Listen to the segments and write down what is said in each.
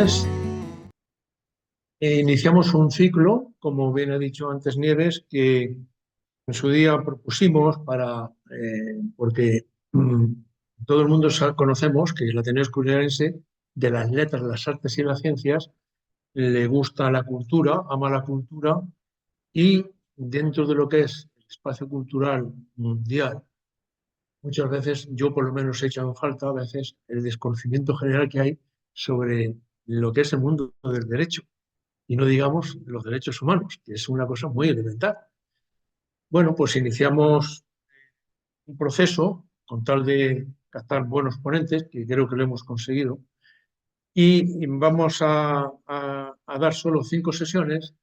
Entonces, iniciamos un ciclo, como bien ha dicho antes Nieves, que en su día propusimos porque todo el mundo conocemos que el Ateneo Escurialense, de las letras, las artes y las ciencias, le gusta la cultura, ama la cultura, y dentro de lo que es el espacio cultural mundial, muchas veces yo por lo menos he echado en falta a veces el desconocimiento general que hay sobre lo que es el mundo del derecho, y no digamos los derechos humanos, que es una cosa muy elemental. Bueno, pues iniciamos un proceso con tal de captar buenos ponentes, que creo que lo hemos conseguido, y vamos a dar solo 5 sesiones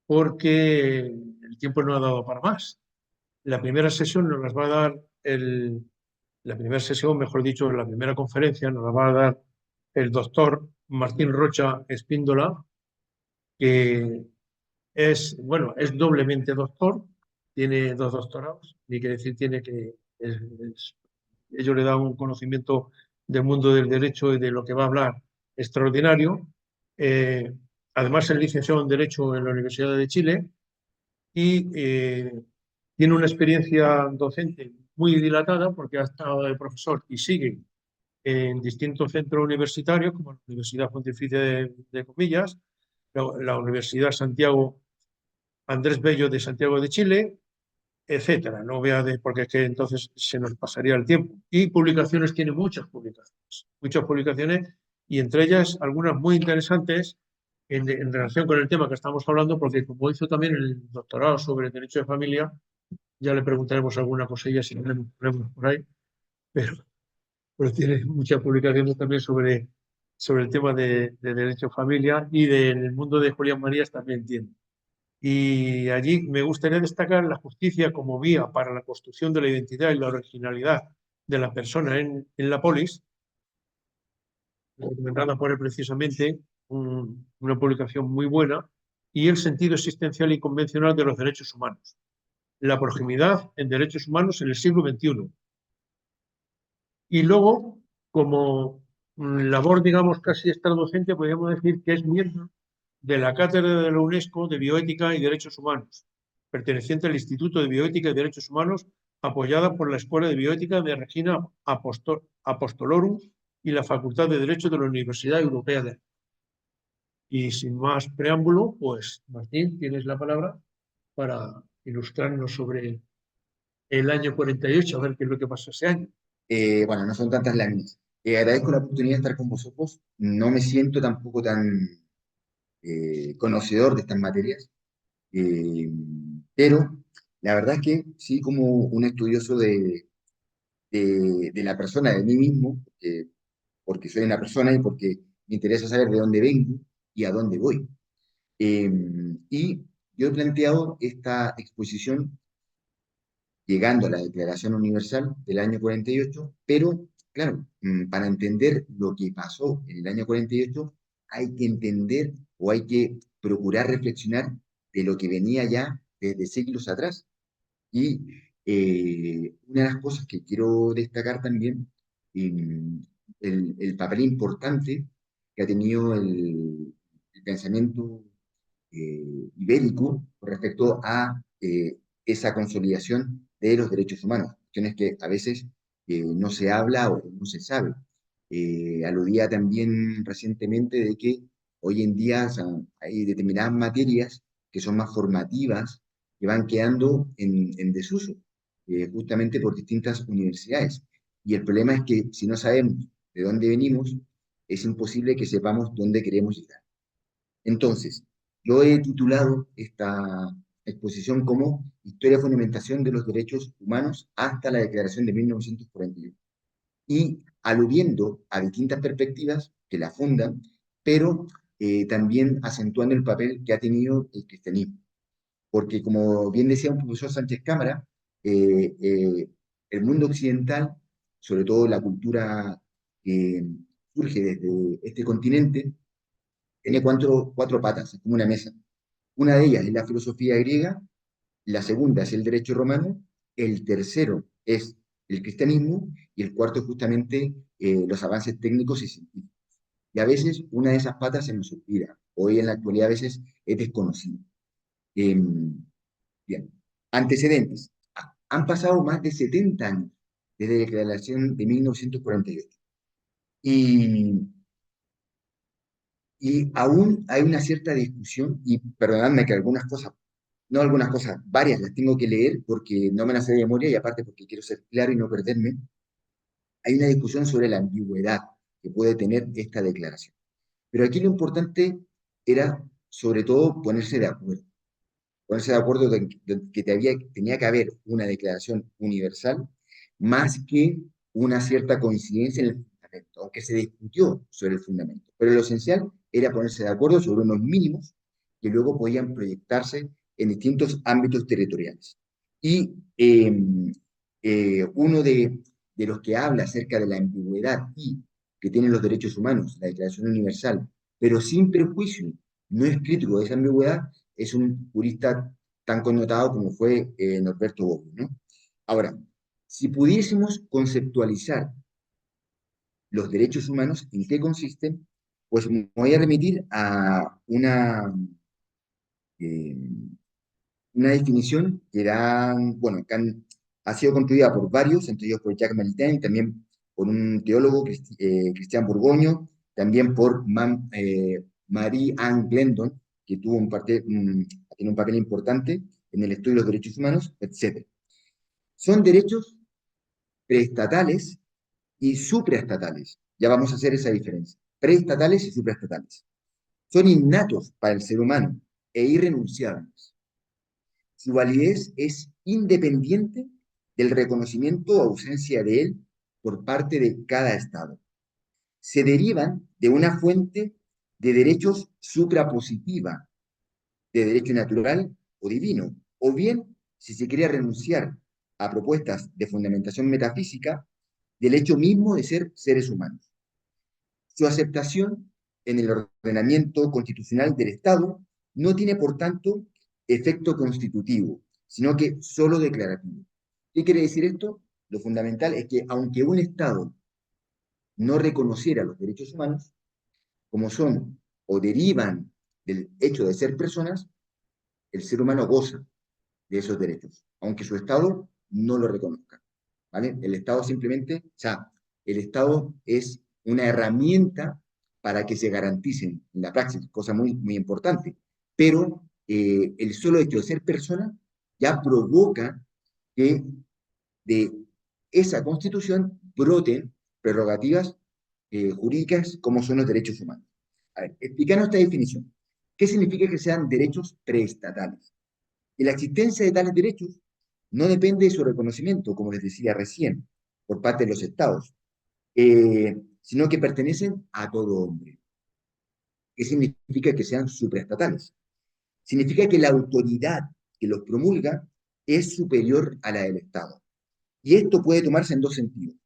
porque el tiempo no ha dado para más. La primera sesión nos las va a dar la primera sesión, mejor dicho, la primera conferencia nos la va a dar el doctor Martín Rocha Espíndola, que es, bueno, es doblemente doctor, tiene 2 doctorados, y quiere decir, tiene que, ello le da un conocimiento del mundo del derecho y de lo que va a hablar extraordinario. Eh, Además, es licenciado en Derecho en la Universidad de Chile y tiene una experiencia docente muy dilatada porque ha estado de profesor y sigue en distintos centros universitarios, como la Universidad Pontificia de Comillas, la Universidad Santiago Andrés Bello de Santiago de Chile, etcétera. No voy porque es que entonces se nos pasaría el tiempo. Y publicaciones, tiene muchas publicaciones, y entre ellas algunas muy interesantes en relación con el tema que estamos hablando, porque como hizo también el doctorado sobre derecho de familia, ya le preguntaremos alguna cosilla si tenemos problemas por ahí, pero, pero tiene muchas publicaciones también sobre el tema de derecho de familia, y del mundo de Julián Marías también tiene. Y allí me gustaría destacar la justicia como vía para la construcción de la identidad y la originalidad de la persona en la polis, recomendada por él precisamente, una publicación muy buena, y el sentido existencial y convencional de los derechos humanos, la proximidad en derechos humanos en el siglo XXI. Y luego, como labor, digamos, casi extradocente, podríamos decir que es miembro de la Cátedra de la UNESCO de Bioética y Derechos Humanos, perteneciente al Instituto de Bioética y Derechos Humanos, apoyada por la Escuela de Bioética de Regina Apostolorum y la Facultad de Derecho de la Universidad Europea de... Y sin más preámbulo, pues Martín, tienes la palabra para ilustrarnos sobre el año 48, a ver qué es lo que pasó ese año. Bueno, no son tantas láminas. Agradezco la oportunidad de estar con vosotros. No me siento tampoco tan conocedor de estas materias, eh, pero la verdad es que sí, como un estudioso de la persona, de mí mismo, porque soy una persona y porque me interesa saber de dónde vengo y a dónde voy. Eh, y yo he planteado esta exposición llegando a la Declaración Universal del año 48, pero claro, para entender lo que pasó en el año 48, hay que entender o hay que procurar reflexionar de lo que venía ya desde siglos atrás. Y una de las cosas que quiero destacar también, el papel importante que ha tenido el pensamiento ibérico con respecto a esa consolidación de los derechos humanos, cuestiones que a veces no se habla o no se sabe. Aludía también recientemente de que hoy en día, o sea, hay determinadas materias que son más formativas que van quedando en desuso, justamente por distintas universidades. Y el problema es que si no sabemos de dónde venimos, es imposible que sepamos dónde queremos llegar. Entonces, yo he titulado esta exposición como Historia y Fundamentación de los Derechos Humanos hasta la Declaración de 1948, y aludiendo a distintas perspectivas que la fundan, pero también acentuando el papel que ha tenido el cristianismo. Porque, como bien decía un profesor Sánchez Cámara, eh, eh, el mundo occidental, sobre todo la cultura que surge desde este continente, tiene cuatro patas, es como una mesa. Una de ellas es la filosofía griega, la segunda es el derecho romano, el tercero es el cristianismo y el cuarto es justamente los avances técnicos y científicos. y a veces una de esas patas se nos olvida. Hoy en la actualidad a veces es desconocido. Bien, antecedentes. Han pasado más de 70 años desde la declaración de 1948 y, y aún hay una cierta discusión, y perdonadme que algunas cosas, no algunas cosas, varias las tengo que leer porque no me las sé de memoria y aparte porque quiero ser claro y no perderme, hay una discusión sobre la ambigüedad que puede tener esta declaración. Pero aquí lo importante era, sobre todo, ponerse de acuerdo de que tenía que haber una declaración universal más que una cierta coincidencia en el fundamento, aunque se discutió sobre el fundamento. Pero lo esencial era ponerse de acuerdo sobre unos mínimos que luego podían proyectarse en distintos ámbitos territoriales. Y uno de los que habla acerca de la ambigüedad y que tienen los derechos humanos, la Declaración Universal, pero sin prejuicio, no es crítico de esa ambigüedad, es un jurista tan connotado como fue Norberto Bobbio, ¿no? Ahora, si pudiésemos conceptualizar los derechos humanos, ¿en qué consisten? Pues me voy a remitir a eh, una definición que bueno, ha sido construida por varios, entre ellos por Jacques Maritain, también por un teólogo, Christian Bourgogne, también por Marie-Anne Glendon, que tiene un papel importante en el estudio de los derechos humanos, etc. Son derechos preestatales y supraestatales. Ya vamos a hacer esa diferencia. Preestatales y supraestatales. Son innatos para el ser humano e irrenunciables. Su validez es independiente del reconocimiento o ausencia de él por parte de cada Estado. Se derivan de una fuente de derechos suprapositiva, de derecho natural o divino, o bien, si se quiere renunciar a propuestas de fundamentación metafísica, del hecho mismo de ser seres humanos. Su aceptación en el ordenamiento constitucional del Estado no tiene, por tanto, efecto constitutivo, sino que solo declarativo. ¿Qué quiere decir esto? Lo fundamental es que aunque un Estado no reconociera los derechos humanos, como son o derivan del hecho de ser personas, el ser humano goza de esos derechos, aunque su Estado no lo reconozca. ¿Vale? El Estado simplemente, o sea, el Estado es una herramienta para que se garanticen en la praxis, cosa muy, muy importante, pero el solo hecho de ser persona ya provoca que de esa constitución broten prerrogativas jurídicas como son los derechos humanos. A ver, explícanos esta definición. ¿Qué significa que sean derechos preestatales? Y la existencia de tales derechos no depende de su reconocimiento, como les decía recién, por parte de los estados, sino que pertenecen a todo hombre. ¿Qué significa que sean supraestatales? Significa que la autoridad que los promulga es superior a la del Estado. Y esto puede tomarse en dos sentidos.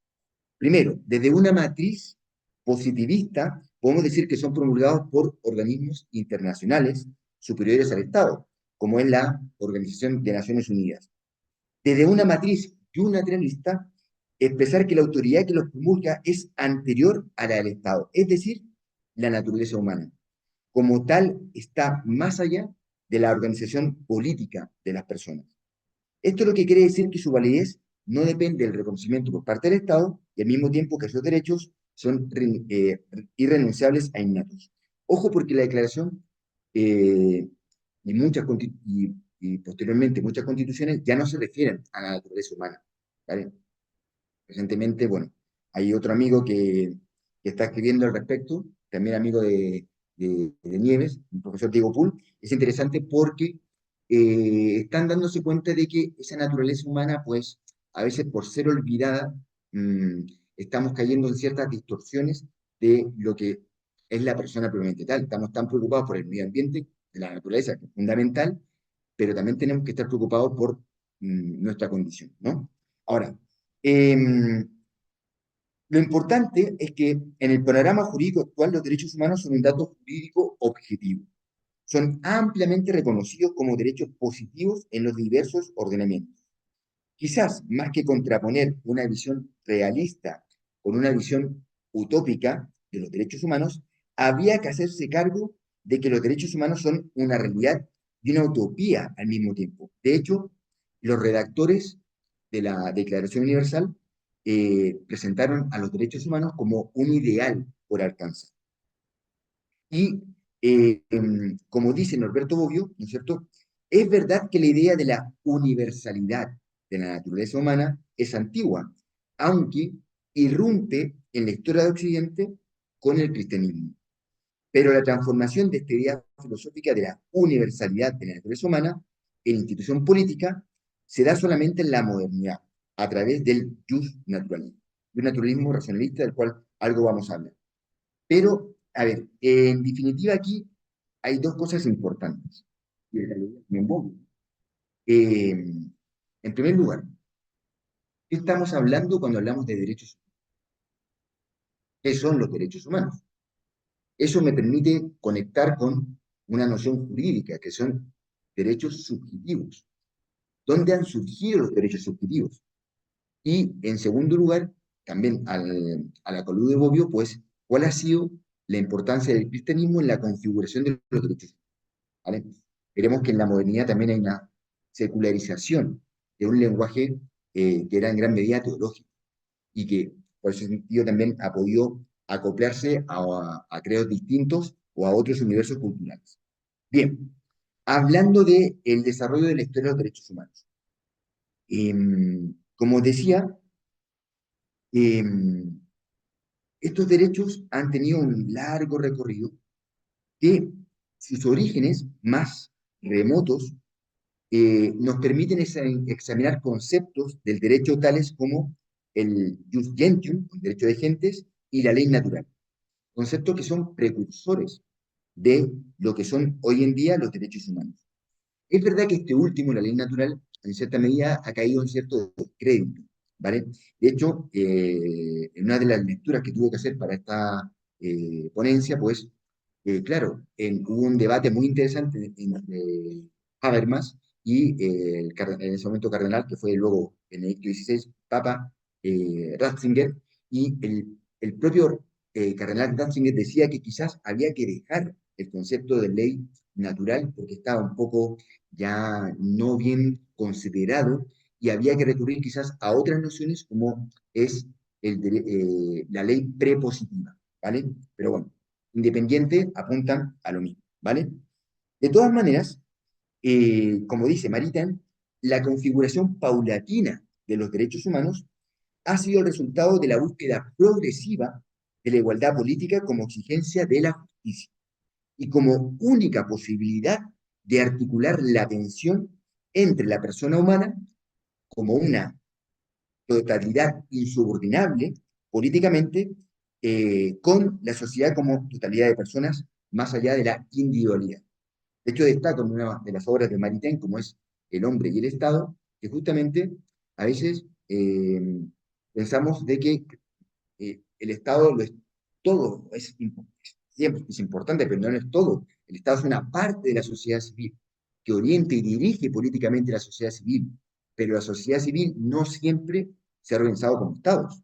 Primero, desde una matriz positivista, podemos decir que son promulgados por organismos internacionales superiores al Estado, como es la Organización de Naciones Unidas. Desde una matriz unilateralista, expresar que la autoridad que los promulga es anterior a la del Estado, es decir, la naturaleza humana. Como tal, está más allá de la organización política de las personas. Esto es lo que quiere decir que su validez no depende del reconocimiento por parte del Estado y al mismo tiempo que esos derechos son irrenunciables e innatos. Ojo porque la declaración eh, y posteriormente muchas constituciones ya no se refieren a la naturaleza humana. ¿Vale? Recientemente, bueno, hay otro amigo que está escribiendo al respecto, también amigo de Nieves, el profesor Diego Pool. Es interesante porque están dándose cuenta de que esa naturaleza humana, pues, a veces por ser olvidada, mmm, estamos cayendo en ciertas distorsiones de lo que es la persona propiamente tal. Estamos tan preocupados por el medio ambiente, de la naturaleza, que es fundamental, pero también tenemos que estar preocupados por nuestra condición, ¿no? Ahora, em, lo importante es que en el panorama jurídico actual los derechos humanos son un dato jurídico objetivo. Son ampliamente reconocidos como derechos positivos en los diversos ordenamientos. Quizás más que contraponer una visión realista con una visión utópica de los derechos humanos, había que hacerse cargo de que los derechos humanos son una realidad y una utopía al mismo tiempo. De hecho, los redactores de la Declaración Universal presentaron a los derechos humanos como un ideal por alcanzar. Y como dice Norberto Bobbio, ¿no es cierto? Es verdad que la idea de la universalidad de la naturaleza humana es antigua, aunque irrumpe en la historia de Occidente con el cristianismo. Pero la transformación de esta idea filosófica de la universalidad de la naturaleza humana en institución política se da solamente en la modernidad, a través del jus naturalismo, de un naturalismo racionalista del cual algo vamos a hablar. Pero, a ver, en definitiva aquí hay dos cosas importantes. Y me envuelvo. En primer lugar, ¿qué estamos hablando cuando hablamos de derechos humanos? ¿Qué son los derechos humanos? Eso me permite conectar con una noción jurídica, que son derechos subjetivos. ¿Dónde han surgido los derechos subjetivos? Y, en segundo lugar, también a la columna de Bobbio, pues, ¿cuál ha sido la importancia del cristianismo en la configuración de los derechos humanos? ¿Vale? Veremos que en la modernidad también hay una secularización de un lenguaje que era en gran medida teológico y que por ese sentido también ha podido acoplarse a credos distintos o a otros universos culturales. Bien, hablando del desarrollo de la historia de los derechos humanos. Como decía, eh, estos derechos han tenido un largo recorrido que sus orígenes más remotos nos permiten examinar conceptos del derecho tales como el jus gentium, el derecho de gentes, y la ley natural. Conceptos que son precursores de lo que son hoy en día los derechos humanos. Es verdad que este último, la ley natural, en cierta medida ha caído en cierto descrédito, ¿vale? De hecho, en una de las lecturas que tuve que hacer para esta ponencia, pues, claro, hubo un debate muy interesante entre Habermas y en ese momento cardenal, que fue luego Benedicto XVI, Papa Ratzinger, y el propio cardenal Ratzinger decía que quizás había que dejar el concepto de ley natural porque estaba un poco ya no bien considerado y había que recurrir quizás a otras nociones como es la ley prepositiva, ¿vale? Pero bueno, independiente apuntan a lo mismo, ¿vale? De todas maneras, como dice Maritain, la configuración paulatina de los derechos humanos ha sido el resultado de la búsqueda progresiva de la igualdad política como exigencia de la justicia y como única posibilidad de articular la tensión entre la persona humana como una totalidad insubordinable políticamente con la sociedad como totalidad de personas más allá de la individualidad. De hecho, destaco en una de las obras de Maritain, como es El hombre y el Estado, que justamente a veces pensamos de que el Estado lo es todo, siempre es importante, pero no es todo. El Estado es una parte de la sociedad civil que orienta y dirige políticamente la sociedad civil, pero la sociedad civil no siempre se ha organizado como estados.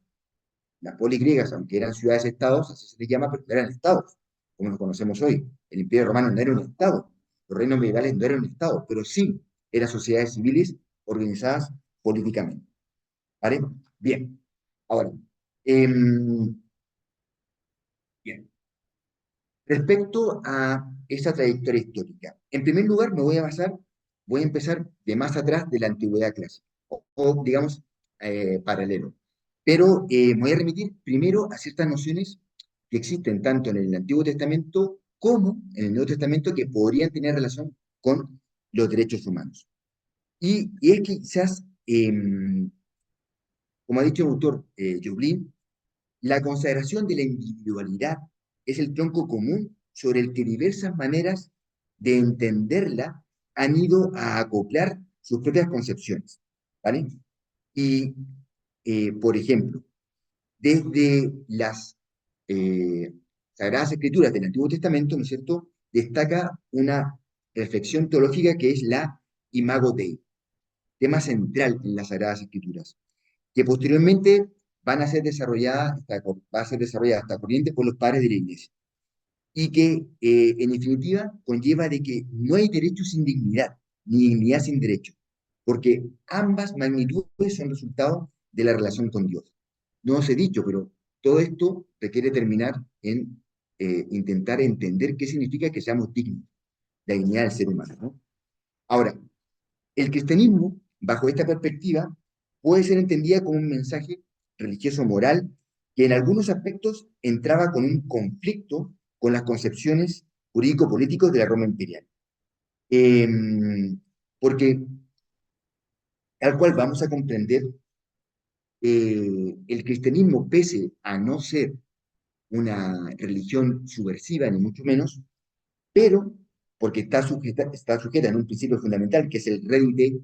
Las polis griegas, aunque eran ciudades-estados, así se les llama, pero no eran estados, como los conocemos hoy. El Imperio Romano no era un estado, los reinos medievales no eran un estado, pero sí eran sociedades civiles organizadas políticamente. ¿Vale? Bien. Ahora, eh, bien. Respecto a esa trayectoria histórica, en primer lugar me voy a empezar de más atrás de la antigüedad clásica, digamos, paralelo. Pero me voy a remitir primero a ciertas nociones que existen tanto en el Antiguo Testamento como en el Nuevo Testamento que podrían tener relación con los derechos humanos. Y es que quizás, como ha dicho el autor Joblin, la consagración de la individualidad es el tronco común sobre el que diversas maneras de entenderla han ido a acoplar sus propias concepciones, ¿vale? Y, por ejemplo, desde las eh, Sagradas Escrituras del Antiguo Testamento, ¿no es cierto?, destaca una reflexión teológica que es la Imago Dei, tema central en las Sagradas Escrituras que posteriormente van a ser desarrolladas, va a ser desarrollada esta corriente por los padres de la Iglesia. y que en definitiva conlleva de que no hay derecho sin dignidad, ni dignidad sin derecho, porque ambas magnitudes son resultado de la relación con Dios. No os he dicho, pero todo esto requiere terminar en intentar entender qué significa que seamos dignos, la dignidad del ser humano, ¿no? Ahora, el cristianismo, bajo esta perspectiva, puede ser entendida como un mensaje religioso moral que en algunos aspectos entraba con un conflicto con las concepciones jurídico-políticos de la Roma imperial. Eh, porque al cual vamos a comprender, el cristianismo, pese a no ser una religión subversiva, ni mucho menos, pero porque está sujeta en un principio fundamental, que es el redite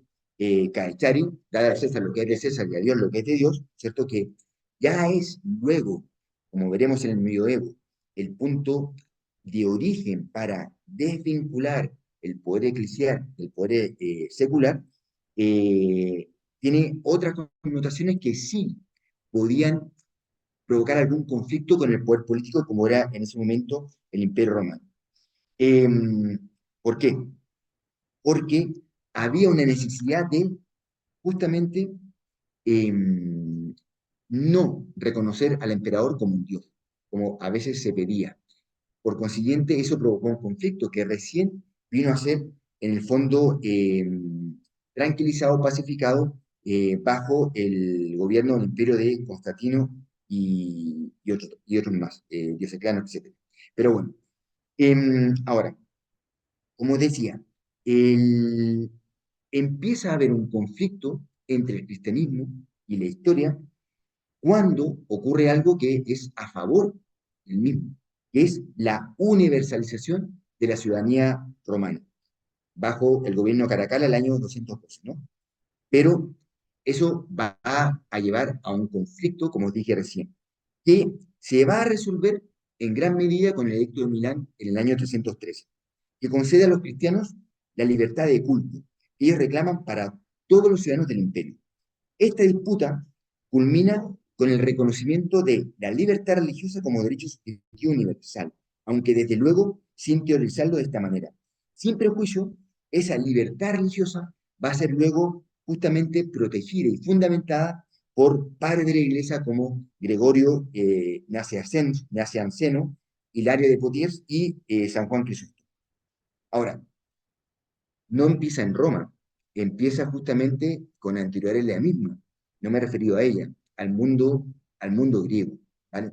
caechari, dar a César lo que es de César y a Dios lo que es de Dios, ¿cierto? Que ya es luego, como veremos en el medioevo, el punto de origen para desvincular el poder eclesial del poder secular, eh, tiene otras connotaciones que sí podían provocar algún conflicto con el poder político, como era en ese momento el Imperio Romano. Eh, ¿Por qué? Porque había una necesidad de justamente eh, no reconocer al emperador como un dios, como a veces se pedía. Por consiguiente, eso provocó un conflicto que recién vino a ser, en el fondo, tranquilizado, pacificado, bajo el gobierno del imperio de Constantino y otros más, Diocleciano, etc. Pero bueno, ahora, como decía, el- empieza a haber un conflicto entre el cristianismo y la historia cuando ocurre algo que es a favor del mismo, que es la universalización de la ciudadanía romana, bajo el gobierno de Caracal al año 212, ¿no? Pero eso va a llevar a un conflicto, como os dije recién, que se va a resolver en gran medida con el Edicto de Milán en el año 313, que concede a los cristianos la libertad de culto que ellos reclaman para todos los ciudadanos del imperio. Esta disputa culmina con el reconocimiento de la libertad religiosa como derecho subjetivo universal, aunque desde luego sin teorizarlo de esta manera. Sin prejuicio, esa libertad religiosa va a ser luego justamente protegida y fundamentada por padres de la Iglesia como Gregorio Nacianceno, Hilario de Poitiers y San Juan Crisóstomo. Ahora, no empieza en Roma, empieza justamente con anterioridad a la misma. No me he referido a ella, al mundo griego, ¿vale?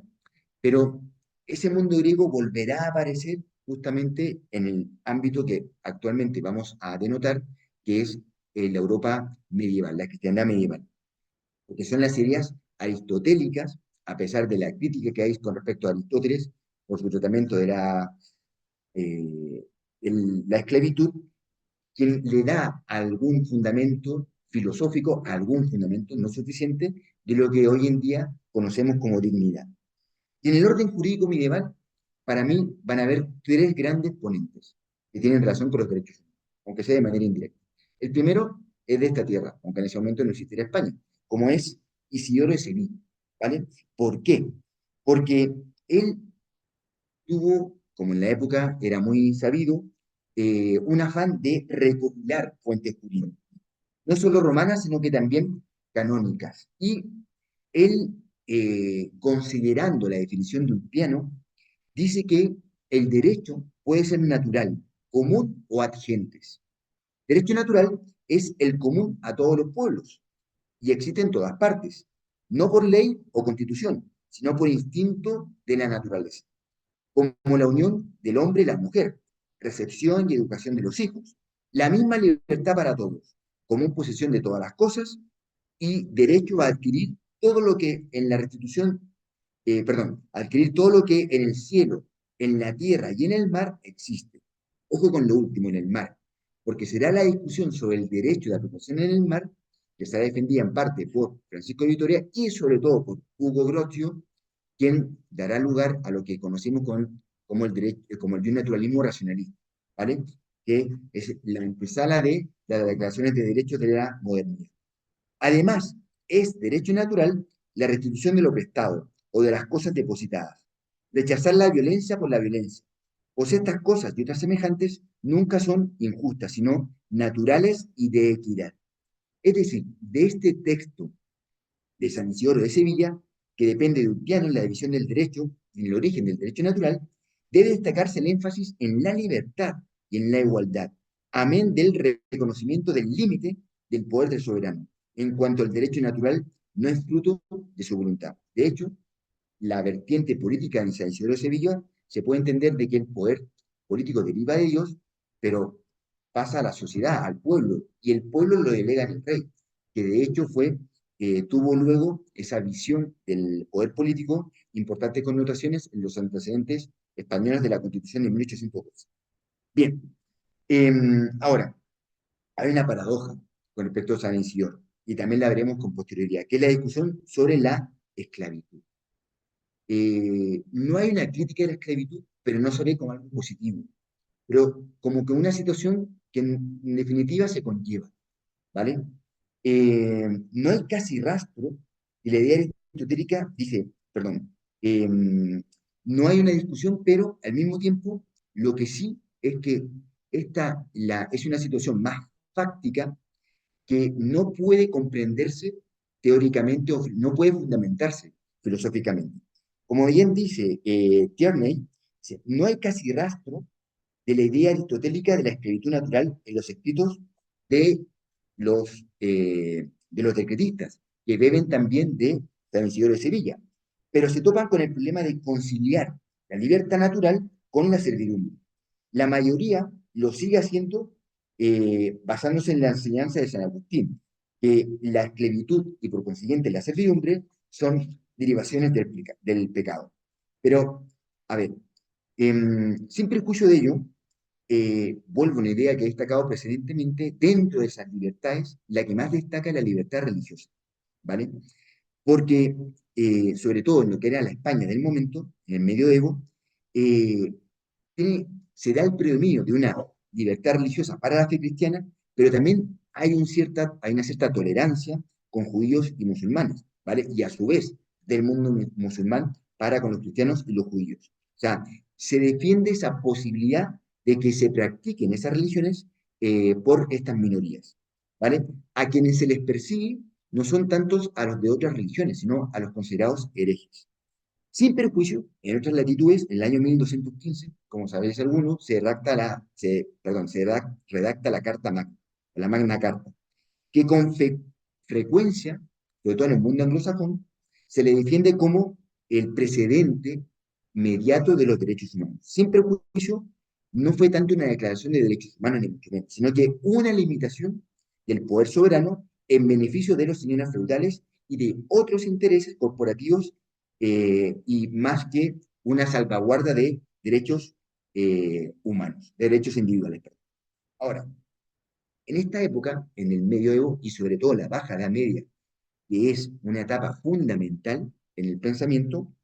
Pero ese mundo griego volverá a aparecer justamente en el ámbito que actualmente vamos a denotar, que es la Europa medieval, la cristiandad medieval, porque son las ideas aristotélicas, a pesar de la crítica que hay con respecto a Aristóteles por su tratamiento de eh, la esclavitud, quien le da algún fundamento filosófico, algún fundamento no suficiente, de lo que hoy en día conocemos como dignidad. Y en el orden jurídico medieval, para mí van a haber tres grandes ponentes que tienen relación con los derechos humanos, aunque sea de manera indirecta. El primero es de esta tierra, aunque en ese momento no existiera España, como es Isidoro de Sevilla, ¿vale? ¿Por qué? Porque él tuvo, como en la época era muy sabido, un afán de recopilar fuentes jurídicas, no solo romanas, sino que también canónicas. Y él, considerando la definición de un piano, dice que el derecho puede ser natural, común o atingentes. Derecho natural es el común a todos los pueblos y existe en todas partes, no por ley o constitución, sino por instinto de la naturaleza, como la unión del hombre y la mujer, recepción y educación de los hijos, la misma libertad para todos, común posesión de todas las cosas y derecho a adquirir todo lo que en la restitución, adquirir todo lo que en el cielo, en la tierra y en el mar existe. Ojo con lo último, en el mar, porque será la discusión sobre el derecho de apropiación en el mar, que será defendida en parte por Francisco de Vitoria y sobre todo por Hugo Grocio, quien dará lugar a lo que conocimos como el derecho, como el naturalismo racionalista, ¿vale? Que es la antesala de las declaraciones de derechos de la modernidad. Además, es derecho natural la restitución de lo prestado o de las cosas depositadas. Rechazar la violencia por la violencia. O sea, estas cosas y otras semejantes nunca son injustas, sino naturales y de equidad. Es decir, de este texto de San Isidoro de Sevilla, que depende de Ulpiano en la división del derecho, en el origen del derecho natural, debe destacarse el énfasis en la libertad y en la igualdad, amén del reconocimiento del límite del poder del soberano, en cuanto el derecho natural no es fruto de su voluntad. De hecho, la vertiente política en San Isidoro de Sevilla se puede entender de que el poder político deriva de Dios, pero pasa a la sociedad, al pueblo, y el pueblo lo delega en el rey, que de hecho tuvo luego esa visión del poder político, importantes connotaciones en los antecedentes españoles de la Constitución de 1812. Bien, ahora, hay una paradoja con respecto a San Isidoro, y también la veremos con posterioridad, que es la discusión sobre la esclavitud. No hay una crítica de la esclavitud, pero no se ve como algo positivo, pero como que una situación que en definitiva se conlleva, ¿vale? No hay casi rastro, y la idea aristotélica dice, perdón, no hay una discusión, pero al mismo tiempo lo que sí es que es una situación más fáctica que no puede comprenderse teóricamente o no puede fundamentarse filosóficamente. Como bien dice Tierney, no hay casi rastro de la idea aristotélica de la esclavitud natural en los escritos de de los decretistas, que beben también de San Isidoro de Sevilla, pero se topan con el problema de conciliar la libertad natural con la servidumbre. La mayoría lo sigue haciendo basándose en la enseñanza de San Agustín, que la esclavitud y por consiguiente la servidumbre son derivaciones del pecado. Pero, a ver, sin perjuicio de ello, vuelvo a una idea que he destacado precedentemente, dentro de esas libertades, la que más destaca es la libertad religiosa, ¿vale? Porque, sobre todo en lo que era la España del momento, en el medioevo, eh, se da el predominio de una libertad religiosa para la fe cristiana, pero también hay una cierta tolerancia con judíos y musulmanes, ¿vale? Y a su vez, del mundo musulmán para con los cristianos y los judíos. O sea, se defiende esa posibilidad de que se practiquen esas religiones por estas minorías, ¿vale? A quienes se les persigue no son tantos a los de otras religiones, sino a los considerados herejes. Sin perjuicio, en otras latitudes, en el año 1215, como sabéis algunos, redacta la Carta Magna, la Magna Carta, que con frecuencia, sobre todo en el mundo anglosajón, se le defiende como el precedente inmediato de los derechos humanos. Sin perjuicio, no fue tanto una declaración de derechos humanos, ni mucho menos, sino que una limitación del poder soberano en beneficio de los señores feudales y de otros intereses corporativos y más que una salvaguarda de derechos humanos, de derechos individuales. Perdón. Ahora, en esta época, en el medioevo y sobre todo la Baja Edad Media, que es una etapa fundamental en el pensamiento,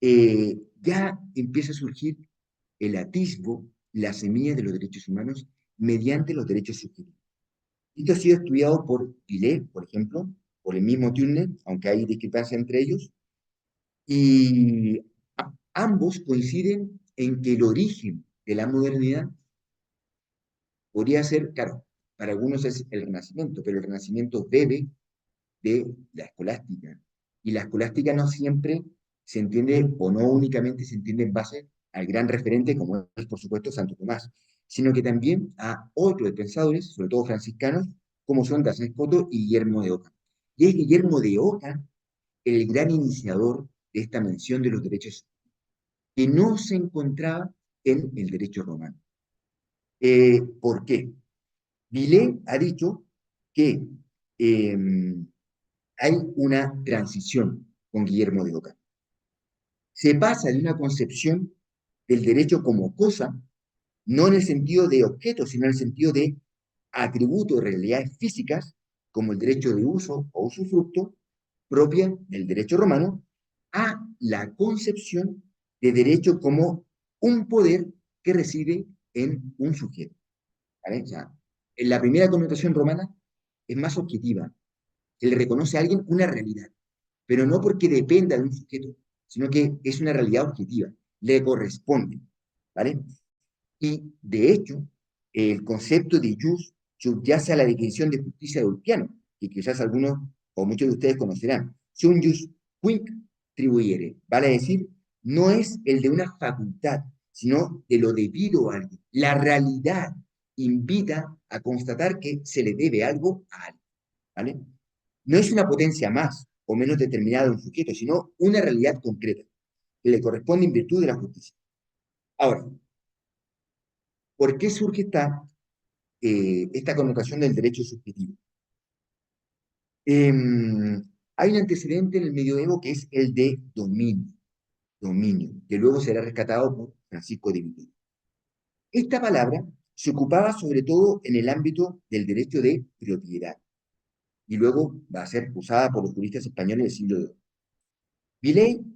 ya empieza a surgir el atisbo, la semilla de los derechos humanos mediante los derechos subjetivos. Esto ha sido estudiado por Pilet, por ejemplo, por el mismo Turner, aunque hay discrepancia entre ellos, y ambos coinciden en que el origen de la modernidad podría ser, claro, para algunos es el Renacimiento, pero el Renacimiento bebe de la escolástica. Y la escolástica no siempre se entiende, o no únicamente se entiende en base al gran referente como es, por supuesto, Santo Tomás, sino que también a otros pensadores, sobre todo franciscanos, como son Das Scoto y Guillermo de Oca. Y es Guillermo de Oca el gran iniciador de esta mención de los derechos que no se encontraba en el derecho romano. ¿Por qué? Villé ha dicho que hay una transición con Guillermo de Oca. Se pasa de una concepción del derecho como cosa, no en el sentido de objeto, sino en el sentido de atributo de realidades físicas, como el derecho de uso o usufructo, propia del derecho romano, a la concepción de derecho como un poder que reside en un sujeto. ¿Vale? O sea, en la primera connotación romana es más objetiva, que le reconoce a alguien una realidad, pero no porque dependa de un sujeto, sino que es una realidad objetiva, le corresponde, ¿vale? Y, de hecho, el concepto de jus subyace a la definición de justicia de Ulpiano, que quizás algunos o muchos de ustedes conocerán. Si un jus quinc tribuere, vale decir, no es el de una facultad, sino de lo debido a algo. La realidad invita a constatar que se le debe algo a alguien, ¿vale? No es una potencia más o menos determinada de un sujeto, sino una realidad concreta que le corresponde en virtud de la justicia. Ahora, ¿por qué surge esta connotación del derecho subjetivo? Hay un antecedente en el medioevo que es el de dominio, que luego será rescatado por Francisco de Vitoria. Esta palabra se ocupaba sobre todo en el ámbito del derecho de propiedad, y luego va a ser usada por los juristas españoles del siglo II.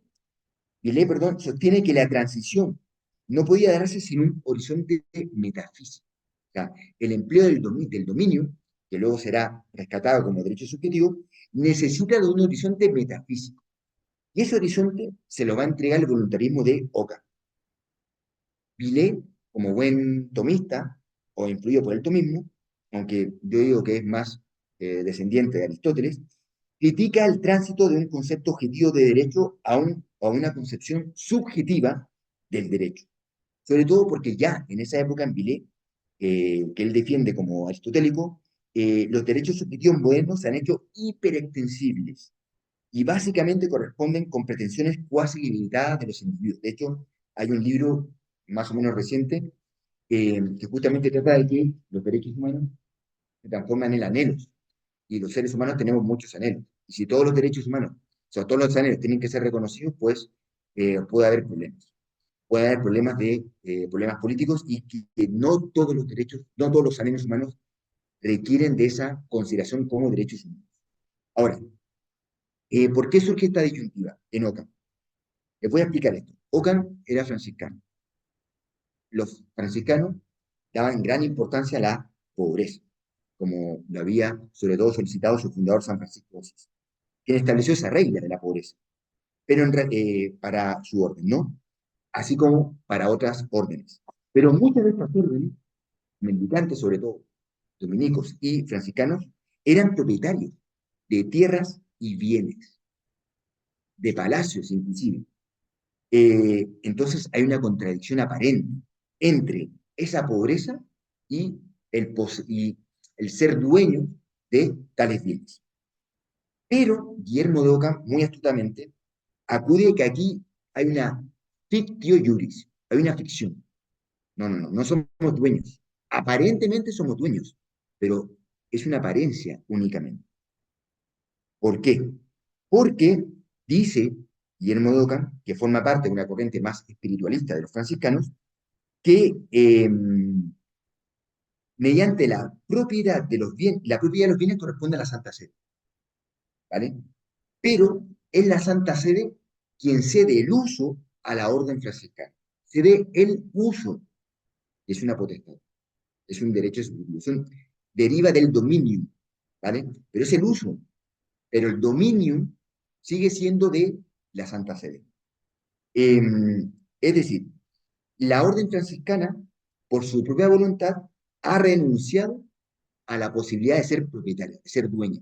Villey, perdón, sostiene que la transición no podía darse sin un horizonte metafísico. O sea, el empleo del dominio, que luego será rescatado como derecho subjetivo, necesita de un horizonte metafísico. Y ese horizonte se lo va a entregar el voluntarismo de Ockham. Villey, como buen tomista, o influido por el tomismo, aunque yo digo que es más descendiente de Aristóteles, critica el tránsito de un concepto objetivo de derecho a una concepción subjetiva del derecho. Sobre todo porque ya en esa época en Villey, que él defiende como aristotélico, los derechos subjetivos modernos se han hecho hiperextensibles y básicamente corresponden con pretensiones cuasi limitadas de los individuos. De hecho, hay un libro más o menos reciente que justamente trata de que los derechos humanos se transforman en anhelos y los seres humanos tenemos muchos anhelos. Y si todos los derechos humanos, o sea, todos los anhelos tienen que ser reconocidos, pues puede haber problemas. Puede haber problemas problemas políticos y que no todos los derechos, no todos los anhelos humanos requieren de esa consideración como derechos humanos. Ahora, ¿por qué surge esta disyuntiva en Ockham? Les voy a explicar esto. Ockham era franciscano. Los franciscanos daban gran importancia a la pobreza, como lo había sobre todo solicitado su fundador San Francisco de Asís, quien estableció esa regla de la pobreza, pero para su orden, ¿no? Así como para otras órdenes. Pero muchas de estas órdenes, mendicantes sobre todo, dominicos y franciscanos, eran propietarios de tierras y bienes, de palacios inclusive. Entonces hay una contradicción aparente entre esa pobreza y y el ser dueño de tales bienes. Pero Guillermo de Ockham, muy astutamente, acude a que aquí hay una fictio juris, hay una ficción. No somos dueños. Aparentemente somos dueños, pero es una apariencia únicamente. ¿Por qué? Porque dice Guillermo de Ockham, que forma parte de una corriente más espiritualista de los franciscanos, que mediante la propiedad de los bienes corresponde a la Santa Sede, ¿vale? Pero es la Santa Sede quien cede el uso a la orden franciscana. Cede el uso, es una potestad, es un derecho subjetivo, deriva del dominio, ¿vale? Pero es el uso, pero el dominio sigue siendo de la Santa Sede. Eh, es decir, la orden franciscana, por su propia voluntad, ha renunciado a la posibilidad de ser propietaria, de ser dueña.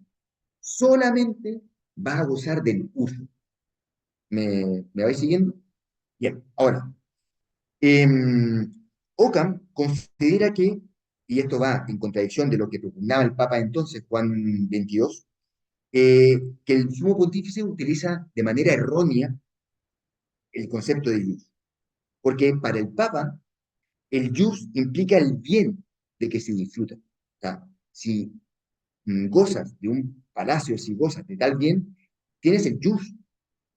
Solamente va a gozar del uso. ¿Me vais siguiendo? Bien, ahora, eh, Ockham considera que, y esto va en contradicción de lo que propugnaba el Papa entonces, Juan XXII, que el sumo pontífice utiliza de manera errónea el concepto de jus, porque para el Papa el jus implica el bien de que se disfruta. O sea, si gozas de un palacio, si gozas de tal bien, tienes el jus,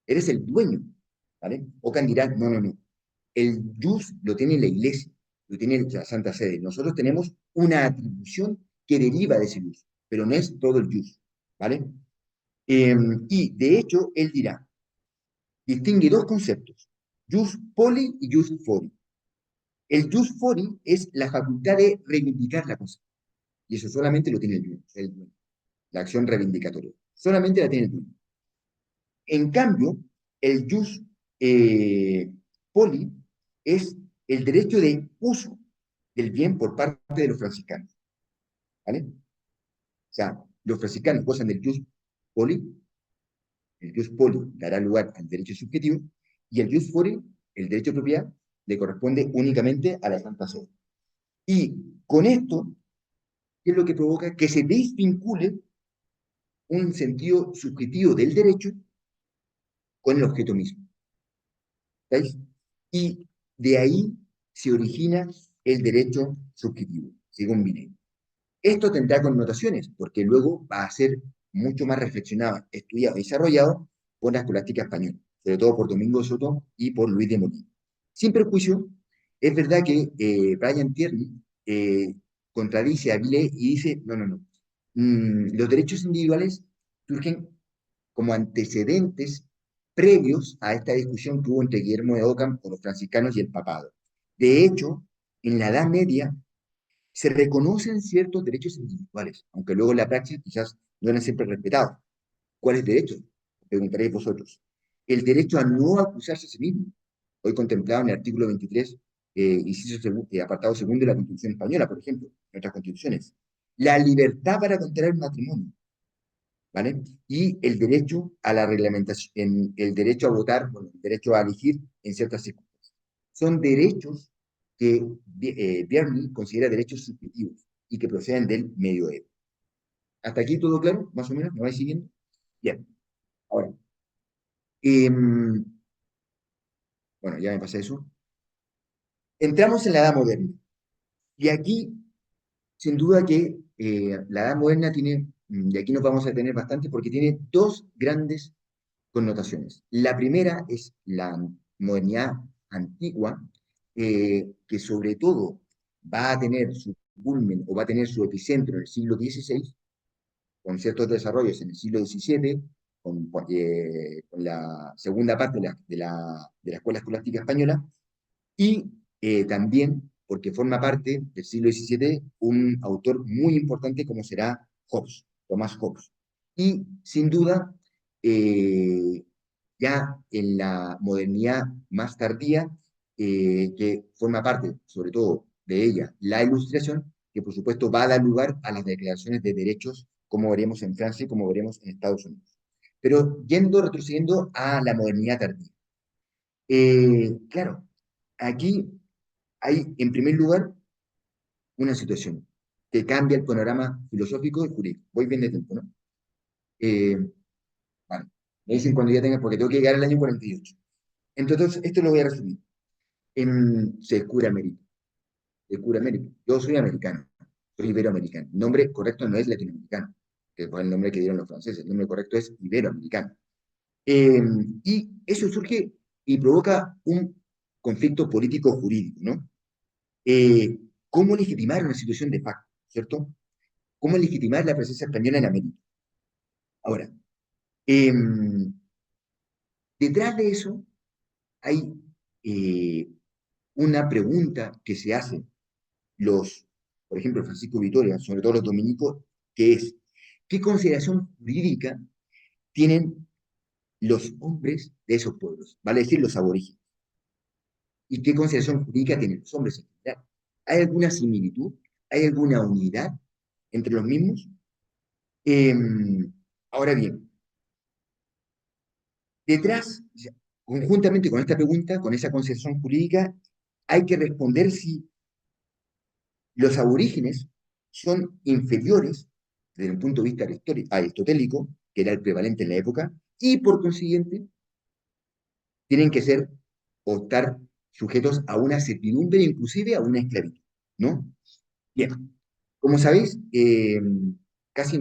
eres el dueño, ¿vale? Ockham dirá, no. El jus lo tiene la iglesia, lo tiene la Santa Sede. Nosotros tenemos una atribución que deriva de ese jus, pero no es todo el jus, ¿vale? Y de hecho, él dirá, distingue dos conceptos, jus poli y jus fori. El jus fori es la facultad de reivindicar la cosa, y eso solamente lo tiene el dueño, la acción reivindicatoria. Solamente la tiene el dueño. En cambio, el jus poli es el derecho de uso, del bien por parte de los franciscanos, ¿vale? O sea, los franciscanos gozan del jus poli, el jus poli dará lugar al derecho subjetivo, y el jus fori, el derecho de propiedad, le corresponde únicamente a la Santa Sede. Y con esto, ¿qué es lo que provoca? Que se desvincule un sentido subjetivo del derecho con el objeto mismo. ¿Veis? Y de ahí se origina el derecho subjetivo, según Binet. Esto tendrá connotaciones, porque luego va a ser mucho más reflexionado, estudiado y desarrollado por la escolástica española, sobre todo por Domingo Soto y por Luis de Molina. Sin perjuicio, es verdad que Brian Tierney contradice a Villé y dice, no, no, no, los derechos individuales surgen como antecedentes previos a esta discusión que hubo entre Guillermo de Ockham con los franciscanos y el papado. De hecho, en la Edad Media se reconocen ciertos derechos individuales, aunque luego en la práctica quizás no eran siempre respetados. ¿Cuáles derechos? Preguntaréis vosotros. El derecho a no acusarse a sí mismo, hoy contemplado en el artículo 23, apartado segundo de la Constitución Española, por ejemplo, en otras constituciones. La libertad para contraer un matrimonio, ¿vale? Y el derecho a la reglamentación, el derecho a votar, bueno, el derecho a elegir en ciertas circunstancias. Son derechos que Bierny considera derechos subjetivos y que proceden del medioevo. ¿Hasta aquí todo claro? ¿Más o menos? ¿Me vais siguiendo? Bien. Ahora, eh, bueno, ya me pasé eso. Entramos en la Edad Moderna. Y aquí, sin duda que la Edad Moderna tiene, y aquí nos vamos a tener bastante, porque tiene dos grandes connotaciones. La primera es la modernidad antigua, que sobre todo va a tener su culmen o va a tener su epicentro en el siglo XVI, con ciertos desarrollos en el siglo XVII, con la segunda parte de la Escuela Escolástica Española, y también porque forma parte del siglo XVII un autor muy importante como será Hobbes, Tomás Hobbes. Y sin duda, eh, ya en la modernidad más tardía, que forma parte sobre todo de ella la Ilustración, que por supuesto va a dar lugar a las declaraciones de derechos, como veremos en Francia y como veremos en Estados Unidos. Pero retrocediendo a la modernidad tardía. Claro, aquí hay, en primer lugar, una situación que cambia el panorama filosófico y jurídico. Voy bien de tiempo, ¿no? Eh, vale. Me dicen cuando ya tenga, porque tengo que llegar al año 48. Entonces, esto lo voy a resumir. Se descubre América. Se descubre América. Yo soy americano, soy iberoamericano. El nombre correcto no es latinoamericano, que fue el nombre que dieron los franceses. El nombre correcto es iberoamericano. Eh, y eso surge y provoca un conflicto político-jurídico, ¿no? eh, ¿Cómo legitimar una situación de facto, ¿cierto? ¿Cómo legitimar la presencia española en América? Ahora, eh, detrás de eso hay eh, una pregunta que se hacen por ejemplo, Francisco Vitoria, sobre todo los dominicos, que es, ¿qué consideración jurídica tienen los hombres de esos pueblos? Vale decir, los aborígenes. ¿Y qué consideración jurídica tienen los hombres en general? ¿Hay alguna similitud? ¿Hay alguna unidad entre los mismos? Eh, Ahora bien, detrás, conjuntamente con esta pregunta, con esa concepción jurídica, hay que responder si los aborígenes son inferiores desde un punto de vista aristotélico, que era el prevalente en la época, y por consiguiente tienen que ser o estar sujetos a una servidumbre, inclusive a una esclavitud, ¿no? Bien, como sabéis, casi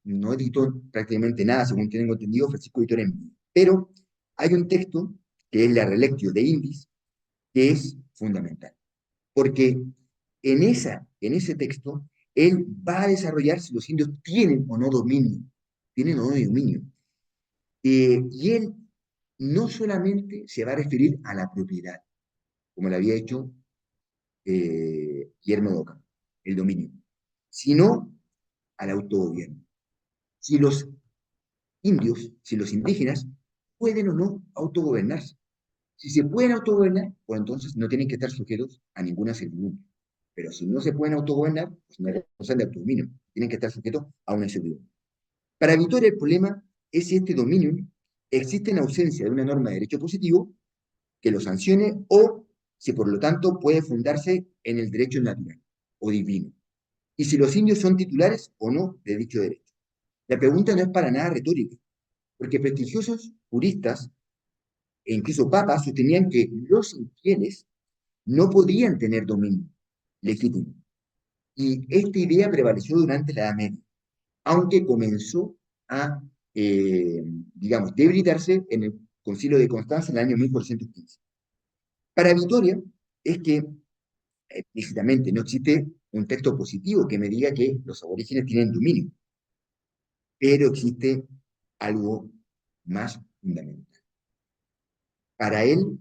no editó prácticamente nada, según tengo entendido, Francisco Editor en vivo. Pero hay un texto, que es la Relectio de Indis, que es fundamental. Porque en ese texto, él va a desarrollar si los indios tienen o no dominio. Y él no solamente se va a referir a la propiedad, como lo había hecho Guillermo de Ockham, el dominio, sino al autogobierno. Si los indios, si los indígenas pueden o no autogobernarse. Si se pueden autogobernar, pues entonces no tienen que estar sujetos a ninguna servidumbre. Pero si no se pueden autogobernar, pues no gozan de autodominio, tienen que estar sujetos a una incertidumbre. Para Vitoria el problema es si este dominio existe en ausencia de una norma de derecho positivo que lo sancione o si por lo tanto puede fundarse en el derecho natural o divino. Y si los indios son titulares o no de dicho derecho. La pregunta no es para nada retórica, porque prestigiosos juristas e incluso papas sostenían que los infieles no podían tener dominio legítimo. Y esta idea prevaleció durante la Edad Media, aunque comenzó a, digamos, debilitarse en el Concilio de Constanza en el año 1415. Para Vitoria es que explícitamente no existe un texto positivo que me diga que los aborígenes tienen dominio, pero existe algo más fundamental. Para él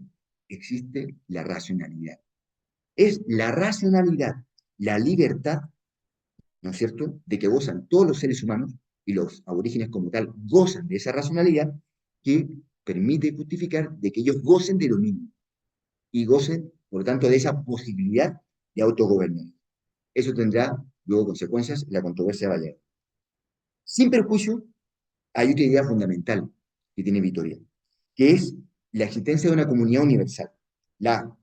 existe la racionalidad. Es la racionalidad, la libertad, ¿no es cierto?, de que gozan todos los seres humanos y los aborígenes como tal gozan de esa racionalidad que permite justificar de que ellos gocen de lo mismo y gocen, por lo tanto, de esa posibilidad de autogobierno. Eso tendrá luego consecuencias en la controversia balear. Sin perjuicio, hay otra idea fundamental que tiene Vitoria, que es la existencia de una comunidad universal, la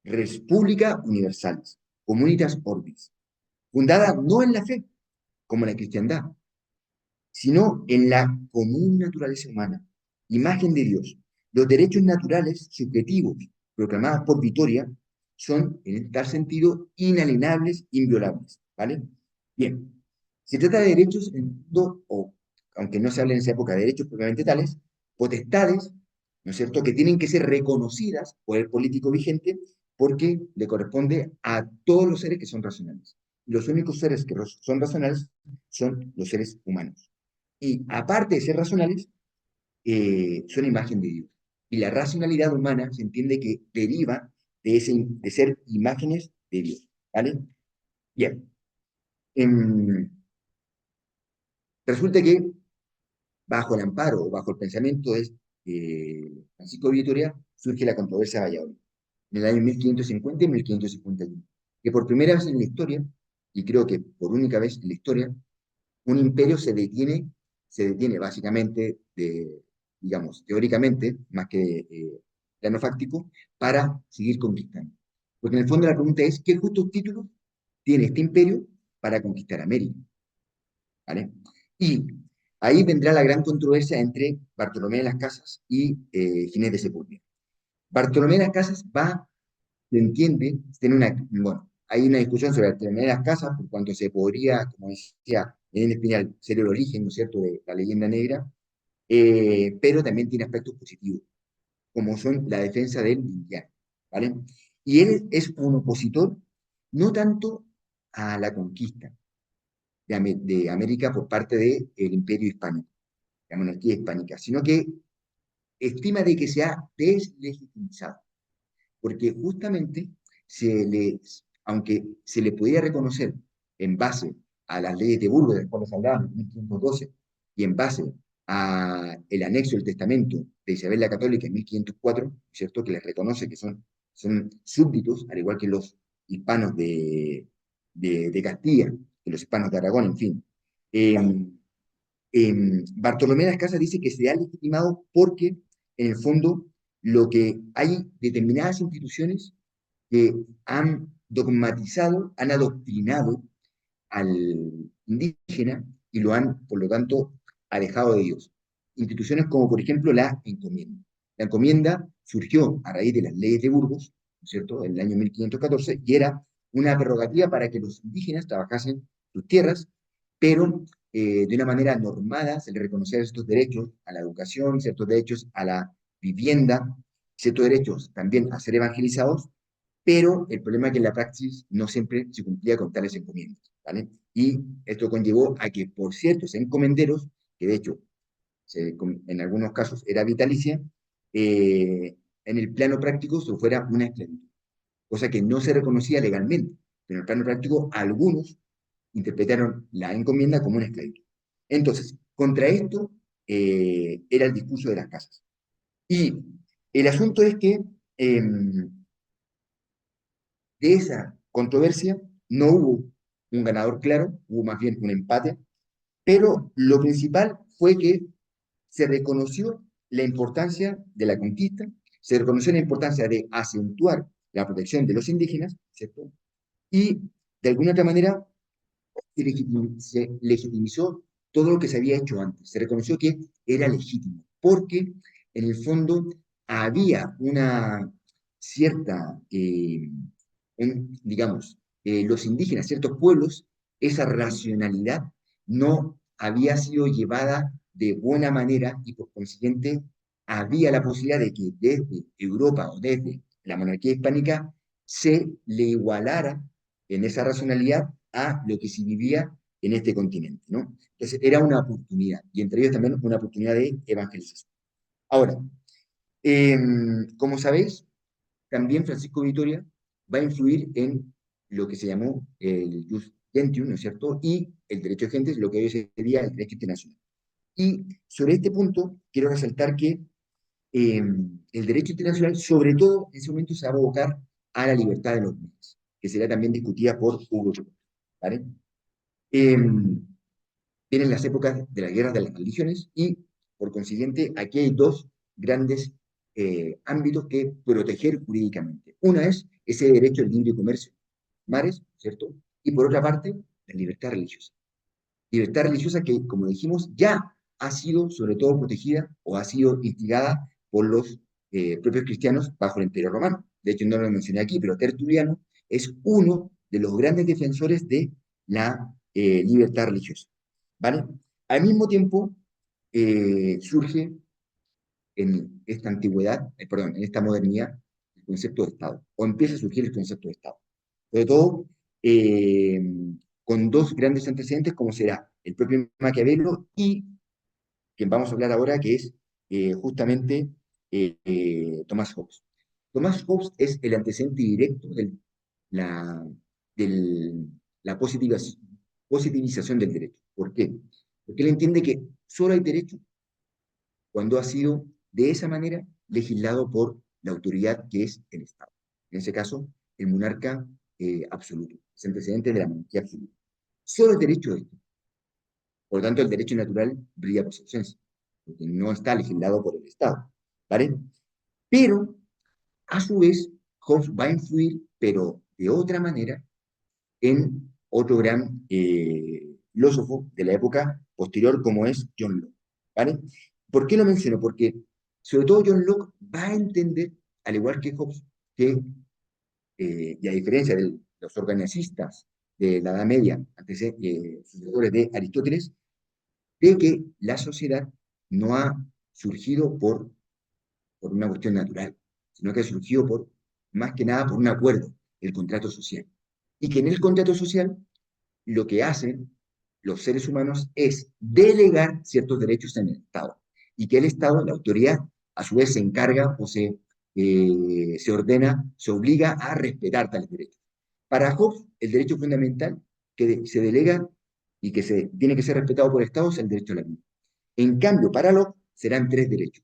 Res Publica Universalis, Comunitas Orbis, fundada no en la fe, como la cristiandad, sino en la común naturaleza humana, imagen de Dios. Los derechos naturales subjetivos proclamados por Vitoria son, en tal sentido, inalienables, inviolables, ¿vale? Bien, se trata de derechos, o aunque no se hable en esa época de derechos propiamente tales, potestades, ¿no es cierto?, que tienen que ser reconocidas por el político vigente porque le corresponde a todos los seres que son racionales. Y los únicos seres que son racionales son los seres humanos. Y aparte de ser racionales, son imagen de Dios. Y la racionalidad humana se entiende que deriva de ser imágenes de Dios. ¿Vale? Bien. Resulta que bajo el amparo o bajo el pensamiento de Francisco de Vitoria surge la controversia de Valladolid en el año 1550 y 1551, que por primera vez en la historia, y creo que por única vez en la historia, un imperio se detiene básicamente, digamos, teóricamente, más que plano fáctico, para seguir conquistando. Porque en el fondo la pregunta es, ¿qué justos títulos tiene este imperio para conquistar América? ¿Vale? Y ahí vendrá la gran controversia entre Bartolomé de las Casas y Ginés de Sepúlveda. Bartolomé de las Casas se entiende, tiene bueno, hay una discusión sobre Bartolomé de las Casas, por cuanto se podría, como decía Elena Espinal, ser el origen, ¿no es cierto?, de la leyenda negra, pero también tiene aspectos positivos, como son la defensa del indiano, ¿vale? Y él es un opositor no tanto a la conquista de América por parte del Imperio Hispánico, la monarquía hispánica, sino que estima de que se ha deslegitimizado, porque justamente aunque se le podía reconocer en base a las leyes de Burgos, de las cuales hablábamos, en 1512, y en base al anexo del testamento de Isabel la Católica en 1504, ¿cierto?, que les reconoce que son súbditos, al igual que los hispanos de Castilla, que los hispanos de Aragón, en fin. Bartolomé de las Casas dice que se ha legitimado porque, en el fondo, lo que hay determinadas instituciones que han dogmatizado, han adoctrinado al indígena y lo han, por lo tanto, alejado de Dios. Instituciones como, por ejemplo, la encomienda. La encomienda surgió a raíz de las leyes de Burgos, ¿no es cierto?, en el año 1514, y era una prerrogativa para que los indígenas trabajasen sus tierras, pero de una manera normada se les reconocían estos derechos a la educación, ciertos derechos a la vivienda, ciertos derechos también a ser evangelizados, pero el problema es que en la praxis no siempre se cumplía con tales encomiendas, ¿vale? Y esto conllevó a que por ciertos encomenderos, que de hecho en algunos casos era vitalicia, en el plano práctico se fuera una esclavitud, cosa que no se reconocía legalmente, pero en el plano práctico algunos interpretaron la encomienda como una esclavitud. Entonces, contra esto era el discurso de las casas. Y el asunto es que de esa controversia No hubo un ganador claro, hubo más bien un empate, pero lo principal fue que se reconoció la importancia de la conquista, se reconoció la importancia de acentuar la protección de los indígenas, ¿cierto? Y de alguna otra manera se legitimizó todo lo que se había hecho antes, se reconoció que era legítimo, porque en el fondo había una cierta, digamos, los indígenas, ciertos pueblos, esa racionalidad no había sido llevada de buena manera y por consiguiente había la posibilidad de que desde Europa o desde la monarquía hispánica se le igualara en esa racionalidad a lo que se vivía en este continente, ¿no? Entonces era una oportunidad, y entre ellos también una oportunidad de evangelización. Ahora, eh, como sabéis, también Francisco Vitoria va a influir en lo que se llamó el Jus Gentium, ¿no es cierto? Y el derecho de gentes, lo que hoy sería el derecho internacional. Y sobre este punto, quiero resaltar que el derecho internacional, sobre todo, en ese momento se va a abocar a la libertad de los bienes, que será también discutida por Hugo Chávez, ¿vale? Eh, Vienen las épocas de las guerras de las religiones y, por consiguiente, aquí hay dos grandes ámbitos que proteger jurídicamente. Una es ese derecho al libre comercio, mares, ¿cierto? Y por otra parte, la libertad religiosa. Libertad religiosa que, como dijimos, ya ha sido sobre todo protegida o ha sido instigada por los propios cristianos bajo el Imperio Romano. De hecho, no lo mencioné aquí, pero Tertuliano es uno de los grandes defensores de la libertad religiosa. ¿Vale? Al mismo tiempo, surge en esta antigüedad, perdón, en esta modernidad, el concepto de Estado, o empieza a surgir el concepto de Estado. Sobre todo, eh, con dos grandes antecedentes, como será el propio Maquiavelo y quien vamos a hablar ahora, que es justamente Thomas Hobbes. Thomas Hobbes es el antecedente directo la, del, la positivización del derecho. ¿Por qué? Porque él entiende que solo hay derecho cuando ha sido de esa manera legislado por la autoridad que es el Estado. En ese caso, el monarca absoluto, es antecedente de la monarquía absoluta. Solo el derecho es esto. Por lo tanto, el derecho natural brilla por su ausencia, porque no está legislado por el Estado. ¿Vale? Pero, a su vez, Hobbes va a influir, pero de otra manera, en otro gran filósofo de la época posterior como es John Locke. ¿Vale? ¿Por qué lo menciono? Porque sobre todo John Locke va a entender, al igual que Hobbes, que, y a diferencia de los organicistas de la Edad Media, antes, sucesores de Aristóteles, de que la sociedad no ha surgido por una cuestión natural, sino que ha surgido más que nada por un acuerdo, el contrato social. Y que en el contrato social lo que hacen los seres humanos es delegar ciertos derechos en el Estado. Y que el Estado, la autoridad, a su vez se encarga o se ordena, se obliga a respetar tales derechos. Para Hobbes, el derecho fundamental que se delega y que tiene que ser respetado por el Estado es el derecho a la vida. En cambio, para Locke serán tres derechos: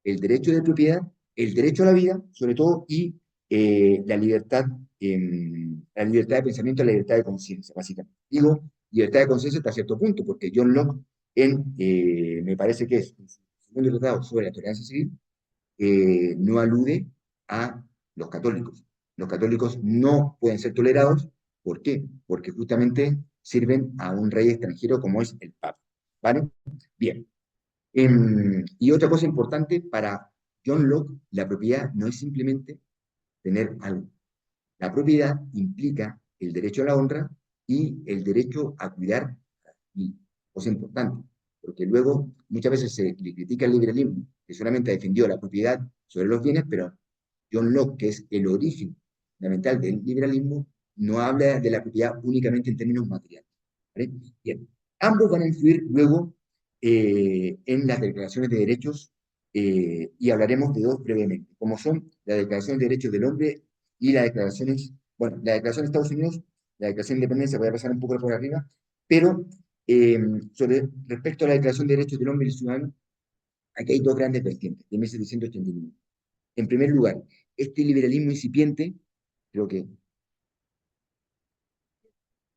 el derecho de propiedad, el derecho a la vida, sobre todo, y la libertad de pensamiento, la libertad de conciencia, básicamente. Digo libertad de conciencia hasta cierto punto, porque John Locke, me parece que es en su segundo tratado sobre la tolerancia civil, no alude a los católicos. Los católicos no pueden ser tolerados. ¿Por qué? Porque justamente sirven a un rey extranjero como es el Papa. ¿Vale? Bien. Y otra cosa importante para John Locke, la propiedad no es simplemente tener algo. La propiedad implica el derecho a la honra y el derecho a cuidar. Y cosa importante, porque luego muchas veces se le critica el liberalismo, que solamente defendió la propiedad sobre los bienes, pero John Locke, que es el origen fundamental del liberalismo, no habla de la propiedad únicamente en términos materiales. ¿Vale? Bien, ambos van a influir luego en las declaraciones de derechos y hablaremos de dos brevemente, como son la Declaración de Derechos del Hombre y las declaraciones, bueno, la Declaración de Estados Unidos, la Declaración de Independencia, voy a pasar un poco por arriba, pero respecto a la Declaración de Derechos del Hombre y el Ciudadano, aquí hay dos grandes vertientes de 1789. En primer lugar, este liberalismo incipiente, creo que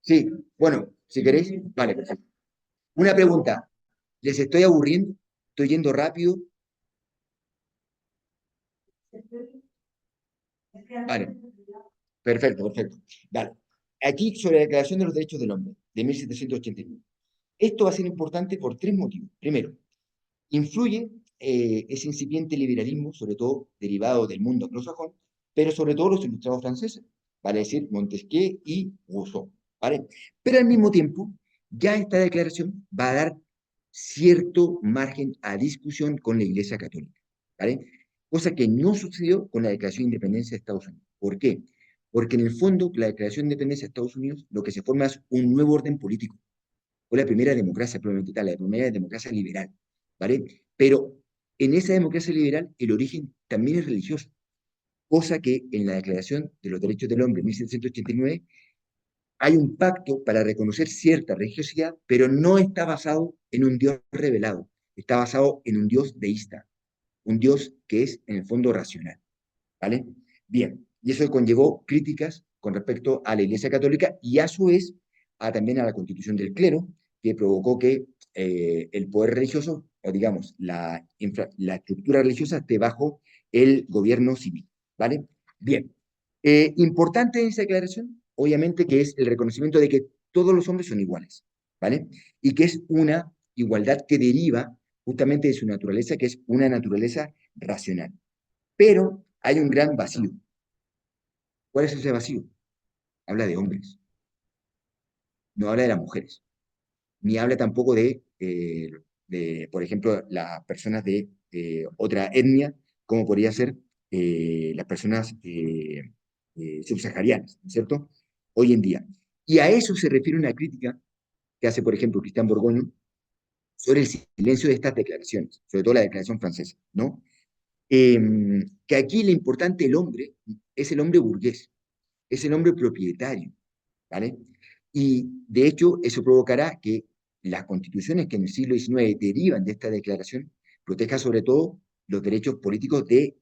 Sí, bueno, si queréis, vale, perfecto. Una pregunta, ¿les estoy aburriendo? ¿Estoy yendo rápido? Vale, perfecto, perfecto. Vale. Aquí sobre la Declaración de los Derechos del Hombre, de 1789. Esto va a ser importante por tres motivos. Primero, influye ese incipiente liberalismo, sobre todo derivado del mundo anglosajón, pero sobre todo los ilustrados franceses, vale decir, Montesquieu y Rousseau, ¿vale? Pero al mismo tiempo, ya esta declaración va a dar cierto margen a discusión con la Iglesia Católica, ¿vale? Cosa que no sucedió con la Declaración de Independencia de Estados Unidos. ¿Por qué? Porque en el fondo, la Declaración de Independencia de Estados Unidos lo que se forma es un nuevo orden político. Fue la primera democracia probablemente tal, la primera democracia liberal, ¿vale? Pero en esa democracia liberal el origen también es religioso, cosa que en la Declaración de los Derechos del Hombre de 1789 hay un pacto para reconocer cierta religiosidad, pero no está basado en un Dios revelado, está basado en un Dios deísta, un Dios que es en el fondo racional, ¿vale? Bien, y eso conllevó críticas con respecto a la Iglesia Católica y a su vez también a la constitución del clero, que provocó que el poder religioso, o digamos, la estructura religiosa esté bajo el gobierno civil, ¿vale? Bien, importante en esa declaración, obviamente, que es el reconocimiento de que todos los hombres son iguales, ¿vale? Y que es una igualdad que deriva justamente de su naturaleza, que es una naturaleza racional. Pero hay un gran vacío. ¿Cuál es ese vacío? Habla de hombres, no habla de las mujeres, ni habla tampoco por ejemplo, las personas de otra etnia, como podría ser las personas subsaharianas, ¿no es cierto? Hoy en día. Y a eso se refiere una crítica que hace, por ejemplo, Cristian Borgoño sobre el silencio de estas declaraciones, sobre todo la declaración francesa, ¿no? Eh, que aquí lo importante del hombre es el hombre burgués, es el hombre propietario, ¿vale? Y de hecho eso provocará que las constituciones que en el siglo XIX derivan de esta declaración protejan sobre todo los derechos políticos ¿de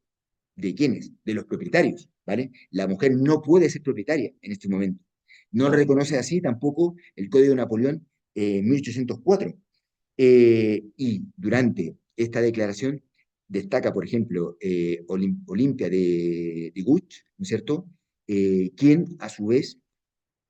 quiénes? De los propietarios, ¿vale? La mujer no puede ser propietaria en este momento. No lo reconoce así tampoco el Código de Napoleón 1804. Y durante esta declaración destaca, por ejemplo, Olimpia de Guch, ¿no es cierto? Quien a su vez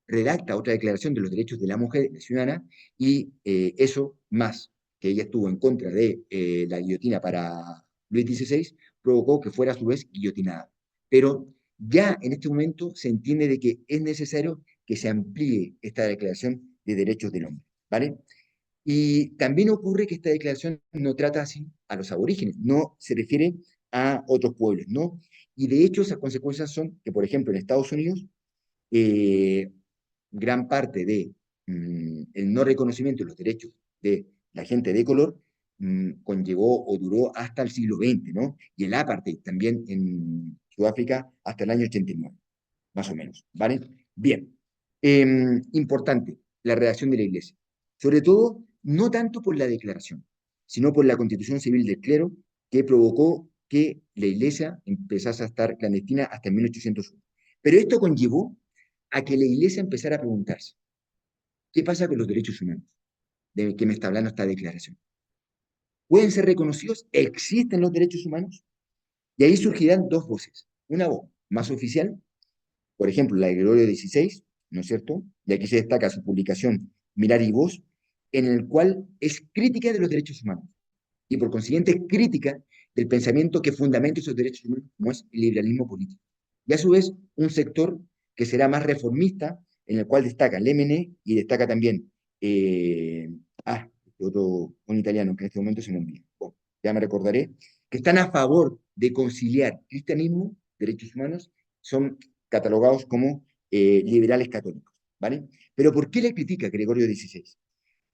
redacta otra declaración de los derechos de la mujer ciudadana y eso, más que ella estuvo en contra de la guillotina para Luis XVI, provocó que fuera a su vez guillotinada. Pero ya en este momento se entiende de que es necesario que se amplíe esta declaración de derechos del hombre, ¿vale? Y también ocurre que esta declaración no trata así a los aborígenes, no se refiere a otros pueblos, ¿no? Y de hecho esas consecuencias son que, por ejemplo, en Estados Unidos, eh, gran parte de el no reconocimiento de los derechos de la gente de color conllevó o duró hasta el siglo XX, ¿no? Y el apartheid también en Sudáfrica hasta el año 89, más o menos, ¿vale? Bien, importante la reacción de la Iglesia, sobre todo no tanto por la declaración, sino por la constitución civil del clero que provocó que la Iglesia empezase a estar clandestina hasta 1801. Pero esto conllevó a que la Iglesia empezara a preguntarse, ¿qué pasa con los derechos humanos? ¿De qué me está hablando esta declaración? ¿Pueden ser reconocidos? ¿Existen los derechos humanos? Y ahí surgirán dos voces. Una voz más oficial, por ejemplo, la de Gregorio XVI, ¿no es cierto? Y aquí se destaca su publicación Mirar y Voz, en el cual es crítica de los derechos humanos y por consiguiente es crítica del pensamiento que fundamenta esos derechos humanos, como es el liberalismo político. Y a su vez, un sector que será más reformista, en el cual destaca Lemene y destaca también, eh, otro, un italiano que en este momento se me olvida, bueno, ya me recordaré, que están a favor de conciliar cristianismo, derechos humanos, son catalogados como liberales católicos, ¿vale? Pero ¿por qué le critica Gregorio XVI?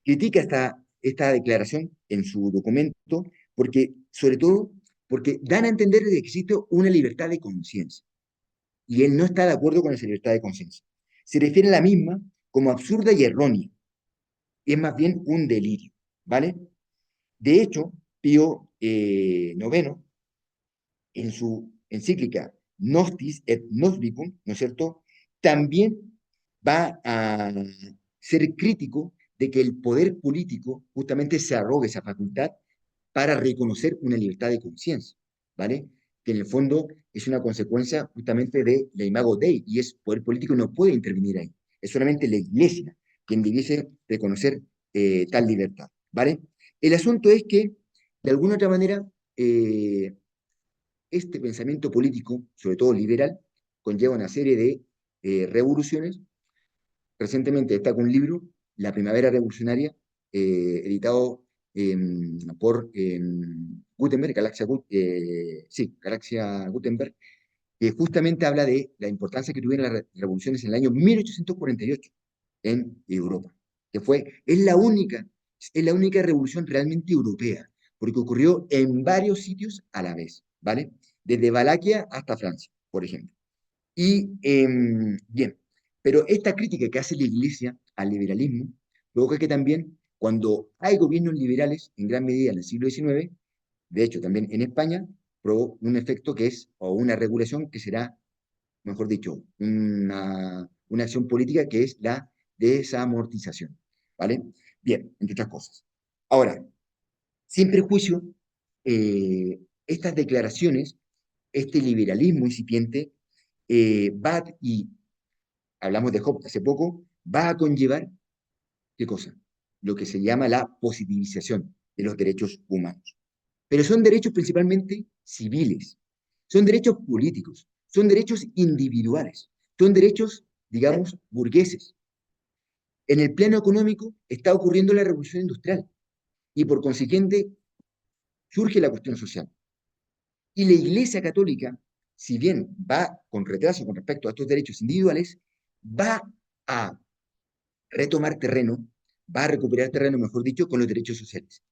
Critica esta declaración en su documento porque, sobre todo, porque dan a entender que existe una libertad de conciencia y él no está de acuerdo con esa libertad de conciencia. Se refiere a la misma como absurda y errónea, y es más bien un delirio, ¿vale? De hecho, Pío IX, en su encíclica Nostis et Nosbicum, ¿no es cierto?, también va a ser crítico de que el poder político justamente se arrogue esa facultad para reconocer una libertad de conciencia, ¿vale? Que en el fondo es una consecuencia justamente de la imago Dei, y es poder político no puede intervenir ahí. Es solamente la Iglesia quien debiese reconocer tal libertad, ¿vale? El asunto es que, de alguna otra manera, este pensamiento político, sobre todo liberal, conlleva una serie de revoluciones. Recientemente destaca un libro, La Primavera Revolucionaria, editado por Gutenberg, sí, Galaxia Gutenberg, que justamente habla de la importancia que tuvieron las revoluciones en el año 1848 en Europa, que es la única revolución realmente europea, porque ocurrió en varios sitios a la vez, ¿vale? Desde Valaquia hasta Francia, por ejemplo. Y bien, pero esta crítica que hace la Iglesia al liberalismo provoca que también cuando hay gobiernos liberales, en gran medida en el siglo XIX, de hecho también en España, probó un efecto que es, o una regulación que será, mejor dicho, una acción política que es la desamortización, ¿vale? Bien, entre otras cosas. Ahora, sin prejuicio, estas declaraciones, este liberalismo incipiente, y hablamos de Hobbes hace poco, va a conllevar, ¿qué cosa? Lo que se llama la positivización de los derechos humanos. Pero son derechos principalmente civiles, son derechos políticos, son derechos individuales, son derechos, digamos, burgueses. En el plano económico está ocurriendo la revolución industrial y por consiguiente surge la cuestión social. Y la Iglesia Católica, si bien va con retraso con respecto a estos derechos individuales, va a retomar terreno, va a recuperar terreno, mejor dicho, con los derechos sociales.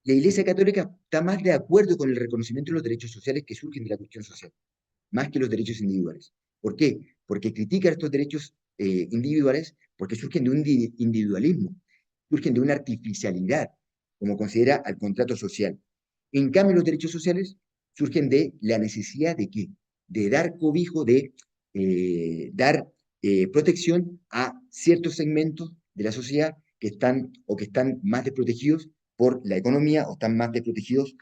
La Iglesia Católica está más de acuerdo con el reconocimiento de los derechos sociales que surgen de la cuestión social, más que los derechos individuales. ¿Por qué? Porque critica estos derechos individuales porque surgen de un individualismo, surgen de una artificialidad, como considera al contrato social. En cambio, los derechos sociales surgen de la necesidad de qué? De dar cobijo, de dar protección a ciertos segmentos de la sociedad que están más desprotegidos por la economía o están más desprotegidos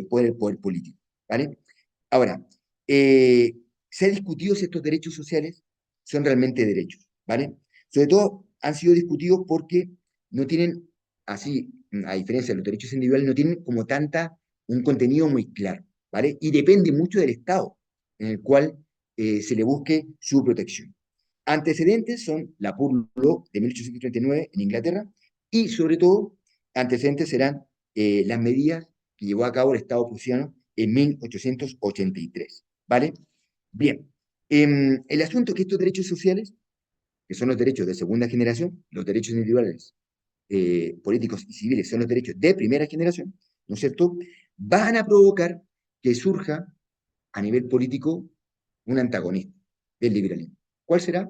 por el poder político. ¿Vale? Ahora, eh, se ha discutido si estos derechos sociales son realmente derechos, ¿vale? Sobre todo han sido discutidos porque no tienen, así, a diferencia de los derechos individuales, no tienen como un contenido muy claro, ¿vale? Y depende mucho del Estado en el cual se le busque su protección. Antecedentes son la Poor Law de 1839 en Inglaterra y, sobre todo, antecedentes serán las medidas que llevó a cabo el Estado prusiano en 1883, ¿vale? Bien, el asunto es que estos derechos sociales, que son los derechos de segunda generación, los derechos individuales, políticos y civiles son los derechos de primera generación, ¿no es cierto?, van a provocar que surja a nivel político un antagonista del liberalismo. ¿Cuál será?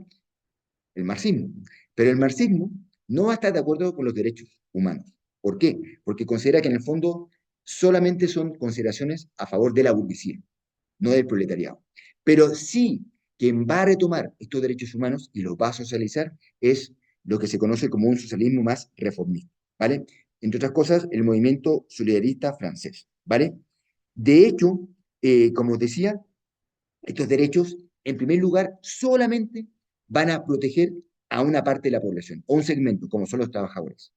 El marxismo. Pero el marxismo no va a estar de acuerdo con los derechos humanos. ¿Por qué? Porque considera que en el fondo solamente son consideraciones a favor de la burguesía, no del proletariado. Pero sí, quien va a retomar estos derechos humanos y los va a socializar es lo que se conoce como un socialismo más reformista, ¿vale? Entre otras cosas, el movimiento solidarista francés, ¿vale? De hecho, como decía, estos derechos, en primer lugar, solamente van a proteger a una parte de la población, o un segmento, como son los trabajadores.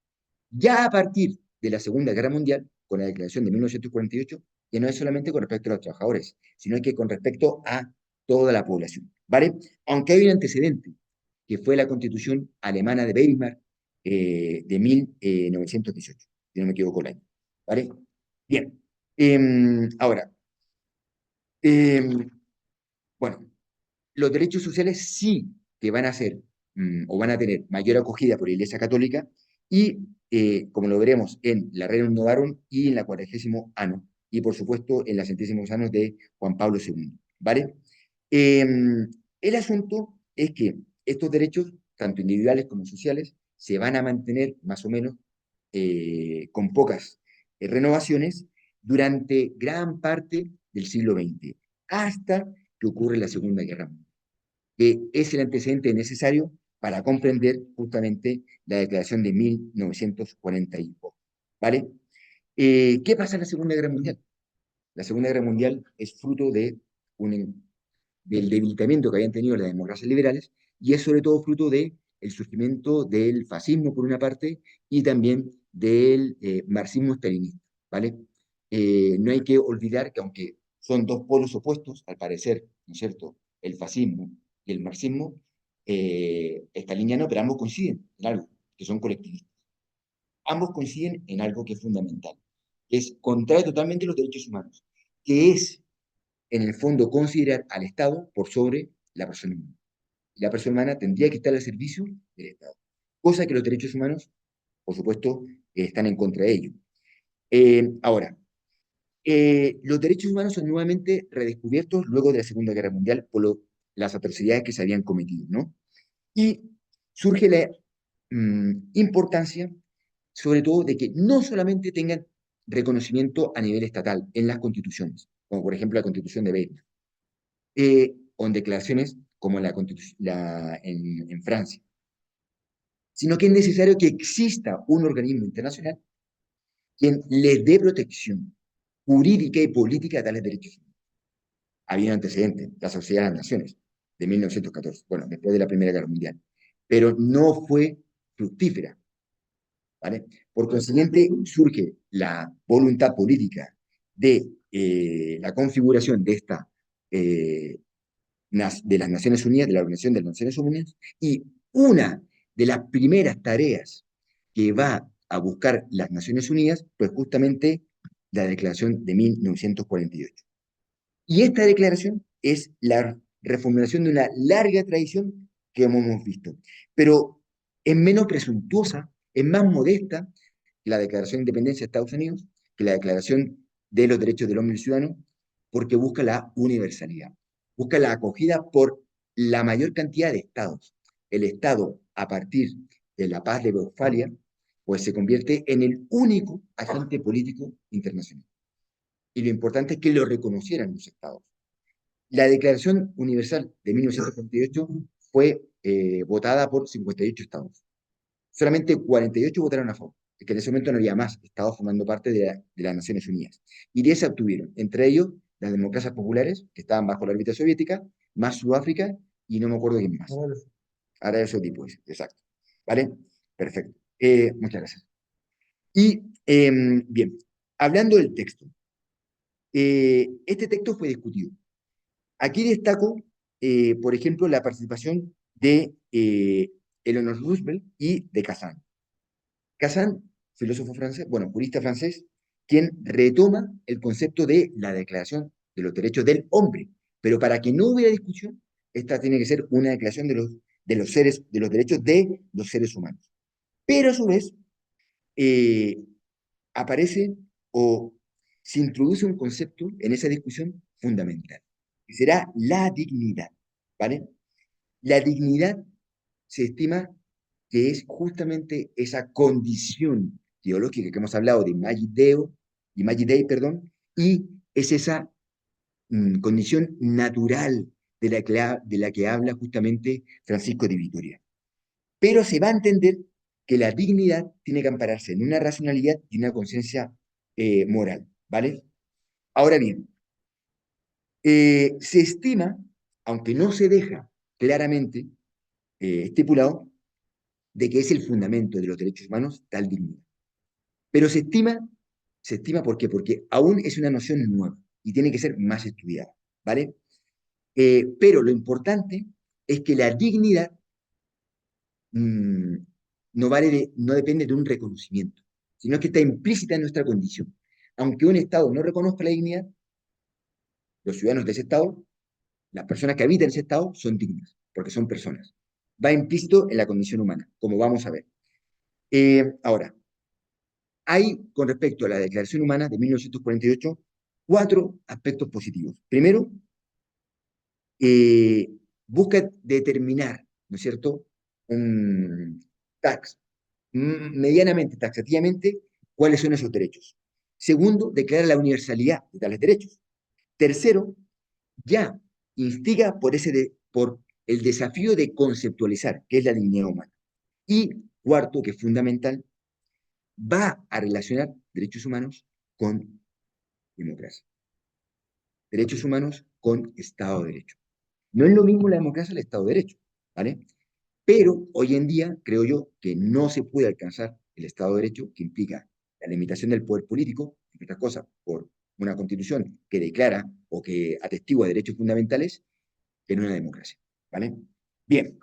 Ya a partir de la Segunda Guerra Mundial, con la declaración de 1948, ya no es solamente con respecto a los trabajadores, sino que con respecto a toda la población, ¿vale? Aunque hay un antecedente, que fue la Constitución alemana de Weimar de 1918, si no me equivoco el año, ¿vale? Bien, ahora, eh, bueno, los derechos sociales sí que van a ser o van a tener mayor acogida por la Iglesia Católica y, como lo veremos en la Rerum Novarum y en la 40 Ano, y por supuesto en la Centésimos Anos de Juan Pablo II, ¿vale? Eh, el asunto es que estos derechos, tanto individuales como sociales, se van a mantener más o menos con pocas renovaciones durante gran parte del siglo XX, hasta que ocurre la Segunda Guerra Mundial, que es el antecedente necesario para comprender justamente la declaración de 1948. ¿Vale? ¿Qué pasa en la Segunda Guerra Mundial? La Segunda Guerra Mundial es fruto del debilitamiento que habían tenido las democracias liberales y es sobre todo fruto del surgimiento del fascismo por una parte y también del marxismo-estalinista, ¿vale? No hay que olvidar que aunque son dos polos opuestos, al parecer, ¿no es cierto?, el fascismo y el marxismo staliniano, pero ambos coinciden en algo, que son colectivistas. Ambos coinciden en algo que es fundamental, que es contrae totalmente los derechos humanos, que es en el fondo, considerar al Estado por sobre la persona humana. La persona humana tendría que estar al servicio del Estado, cosa que los derechos humanos, por supuesto, están en contra de ello. Ahora, los derechos humanos son nuevamente redescubiertos luego de la Segunda Guerra Mundial por las atrocidades que se habían cometido, ¿no? Y surge la importancia, sobre todo, de que no solamente tengan reconocimiento a nivel estatal en las constituciones, como por ejemplo la Constitución de Weimar, o en declaraciones como en Francia, sino que es necesario que exista un organismo internacional quien le dé protección jurídica y política a tales derechos humanos. Había un antecedente, la Sociedad de las Naciones, de 1914, bueno, después de la Primera Guerra Mundial, pero no fue fructífera, ¿vale? Por consiguiente, surge la voluntad política de la configuración de eh, de las Naciones Unidas, de la Organización de las Naciones Unidas, y una de las primeras tareas que va a buscar las Naciones Unidas, pues justamente la Declaración de 1948. Y esta declaración es la reformulación de una larga tradición que hemos visto, pero es menos presuntuosa, es más modesta que la Declaración de Independencia de Estados Unidos, que la Declaración de los Derechos del Hombre y el Ciudadano, porque busca la universalidad, busca la acogida por la mayor cantidad de estados. El Estado, a partir de la paz de Westfalia, pues se convierte en el único agente político internacional. Y lo importante es que lo reconocieran los estados. La Declaración Universal de 1948 fue votada por 58 estados. Solamente 48 votaron a favor, que en ese momento no había más estados formando parte de las Naciones Unidas. Y 10 se obtuvieron, entre ellos las democracias populares, que estaban bajo la órbita soviética, más Sudáfrica y no me acuerdo quién más. Arabia Saudita, pues, exacto. ¿Vale? Perfecto. Muchas gracias. Y, bien, hablando del texto, este texto fue discutido. Aquí destaco, por ejemplo, la participación de Eleanor Roosevelt y de Kazan. Kazan, filósofo francés, bueno, jurista francés, quien retoma el concepto de la Declaración de los Derechos del Hombre. Pero para que no hubiera discusión, esta tiene que ser una declaración de los derechos de los seres humanos. Pero a su vez, eh, aparece o se introduce un concepto en esa discusión fundamental, que será la dignidad, ¿vale? La dignidad se estima que es justamente esa condición teológica que hemos hablado de Imagi Dei, perdón, y es esa condición natural de la que habla justamente Francisco de Vitoria. Pero se va a entender que la dignidad tiene que ampararse en una racionalidad y una conciencia moral, ¿vale? Ahora bien, se estima, aunque no se deja claramente estipulado, de que es el fundamento de los derechos humanos tal dignidad. Pero se estima ¿por qué? Porque aún es una noción nueva y tiene que ser más estudiada, ¿vale? Pero lo importante es que la dignidad mmm, no depende de un reconocimiento, sino que está implícita en nuestra condición. Aunque un Estado no reconozca la dignidad, los ciudadanos de ese Estado, las personas que habitan ese Estado, son dignas, porque son personas. Va implícito en la condición humana, como vamos a ver. Ahora, hay, con respecto a la Declaración Humana de 1948, cuatro aspectos positivos. Primero, eh, busca determinar, ¿no es cierto?, un tax, medianamente, taxativamente, cuáles son esos derechos. Segundo, declara la universalidad de tales derechos. Tercero, ya instiga por el desafío de conceptualizar qué es la dignidad humana. Y cuarto, que es fundamental, va a relacionar derechos humanos con democracia. Derechos humanos con Estado de Derecho. No es lo mismo la democracia al Estado de Derecho, ¿vale? Pero hoy en día creo yo que no se puede alcanzar el Estado de Derecho, que implica la limitación del poder político, entre otras cosas, por una constitución que declara o que atestigua derechos fundamentales, en una democracia, ¿vale? Bien,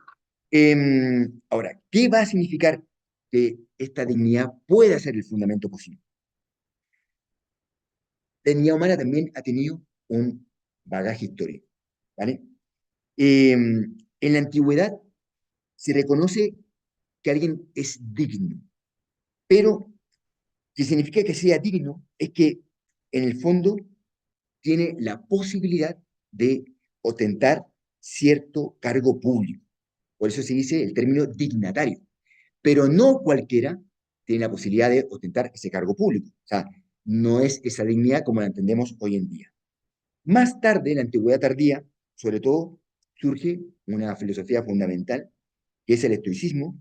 ahora, ¿qué va a significar que esta dignidad pueda ser el fundamento posible? La dignidad humana también ha tenido un bagaje histórico, ¿vale? En la antigüedad se reconoce que alguien es digno, pero que significa que sea digno es que en el fondo tiene la posibilidad de ostentar cierto cargo público. Por eso se dice el término dignatario. Pero no cualquiera tiene la posibilidad de ostentar ese cargo público. O sea, no es esa dignidad como la entendemos hoy en día. Más tarde, en la antigüedad tardía, sobre todo, surge una filosofía fundamental, que es el estoicismo,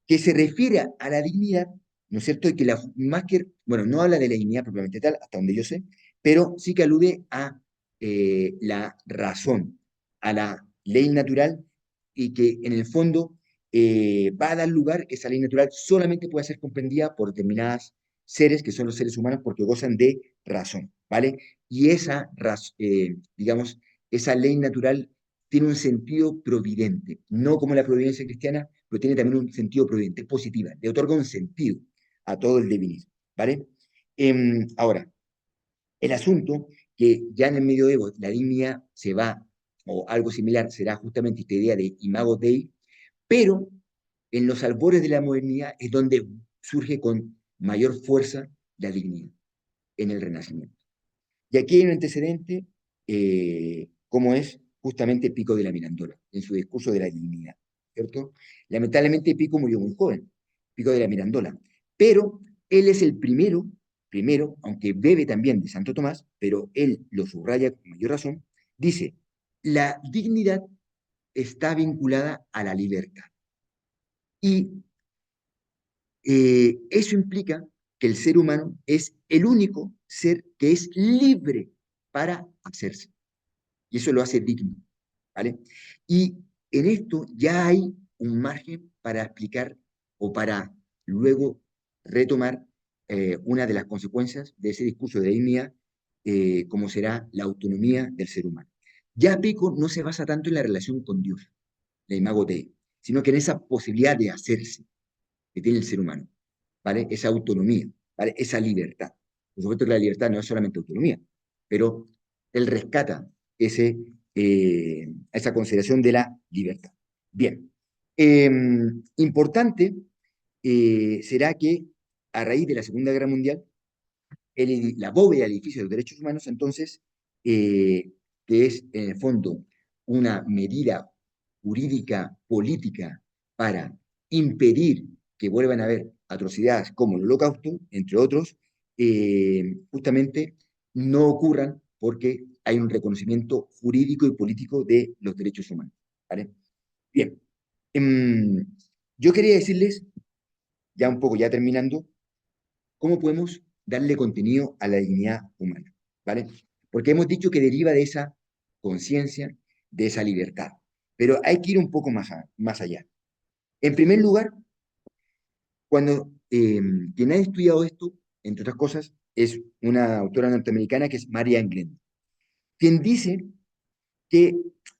que se refiere a la dignidad, ¿no es cierto? Y que más que, bueno, no habla de la dignidad propiamente tal, hasta donde yo sé, pero sí que alude a la razón, a la ley natural, y que en el fondo va a dar lugar que esa ley natural solamente puede ser comprendida por determinados seres, que son los seres humanos, porque gozan de razón, ¿vale? Y esa, digamos, esa ley natural tiene un sentido providente, no como la providencia cristiana, pero tiene también un sentido providente, es positiva, le otorga un sentido a todo el devinismo, ¿vale? Ahora, el asunto que ya en el medioevo la dignidad se va, o algo similar, será justamente esta idea de imago Dei, pero en los albores de la modernidad es donde surge con mayor fuerza la dignidad, en el Renacimiento. Y aquí hay un antecedente, como es justamente Pico de la Mirandola, en su discurso de la dignidad, ¿cierto? Lamentablemente Pico murió muy joven, Pico de la Mirandola, pero él es el primero, aunque bebe también de Santo Tomás, pero él lo subraya con mayor razón, dice, la dignidad está vinculada a la libertad. Y eso implica que el ser humano es el único ser que es libre para hacerse. Y eso lo hace digno, ¿vale? Y en esto ya hay un margen para explicar o para luego retomar una de las consecuencias de ese discurso de dignidad, como será la autonomía del ser humano. Ya Pico no se basa tanto en la relación con Dios, la imago Dei, sino que en esa posibilidad de hacerse que tiene el ser humano, ¿vale? Esa autonomía, ¿vale? Esa libertad. Por supuesto que la libertad no es solamente autonomía, pero él rescata esa consideración de la libertad. Bien, eh, importante será que a raíz de la Segunda Guerra Mundial, la bóveda del edificio de los derechos humanos, entonces, que es en el fondo una medida jurídica, política, para impedir que vuelvan a haber atrocidades como el Holocausto, entre otros, justamente no ocurran porque hay un reconocimiento jurídico y político de los derechos humanos. ¿Vale? Bien, em, yo quería decirles, ya un poco, ya terminando, cómo podemos darle contenido a la dignidad humana, ¿vale? Porque hemos dicho que deriva de esa conciencia, de esa libertad, pero hay que ir un poco más allá. En primer lugar, cuando quien ha estudiado esto, entre otras cosas, es una autora norteamericana que es Marianne Glenn, quien dice que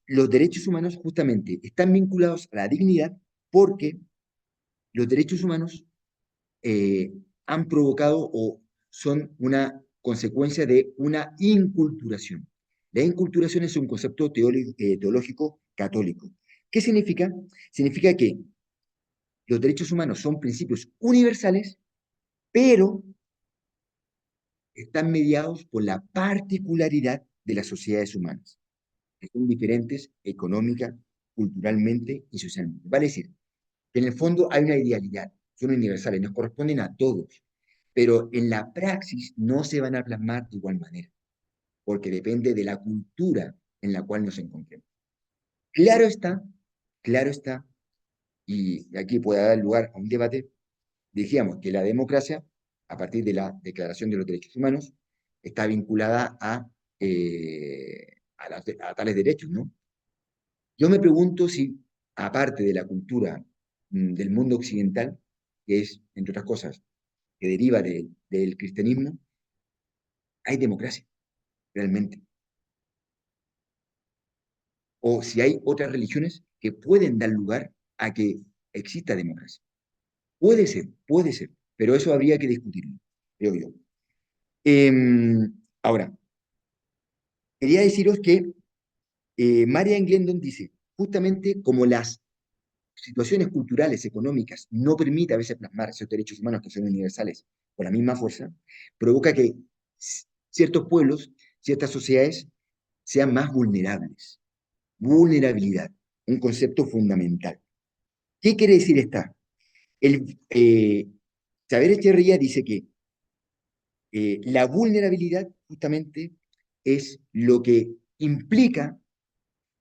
los derechos humanos justamente están vinculados a la dignidad porque los derechos humanos eh, han provocado o son una consecuencia de una inculturación. La inculturación es un concepto teológico católico. ¿Qué significa? Significa que los derechos humanos son principios universales, pero están mediados por la particularidad de las sociedades humanas, que son diferentes económica, culturalmente y socialmente. Vale decir, que en el fondo hay una idealidad, son universales, nos corresponden a todos, pero en la praxis no se van a plasmar de igual manera, porque depende de la cultura en la cual nos encontremos. Claro está claro está, y aquí puede dar lugar a un debate, decíamos que la democracia, a partir de la Declaración de los Derechos Humanos, está vinculada a tales derechos, ¿no? Yo me pregunto si, aparte de la cultura del mundo occidental, que es, entre otras cosas, que deriva del cristianismo, hay democracia realmente. O si hay otras religiones que pueden dar lugar a que exista democracia. Puede ser, pero eso habría que discutirlo, creo yo. Ahora, quería deciros que Marian Glendon dice, justamente como las situaciones culturales, económicas, no permite a veces plasmar esos derechos humanos que son universales con la misma fuerza, provoca que ciertos pueblos, ciertas sociedades sean más vulnerables. Vulnerabilidad, un concepto fundamental. ¿Qué quiere decir esta? Xavier Echeverría dice que la vulnerabilidad justamente es lo que implica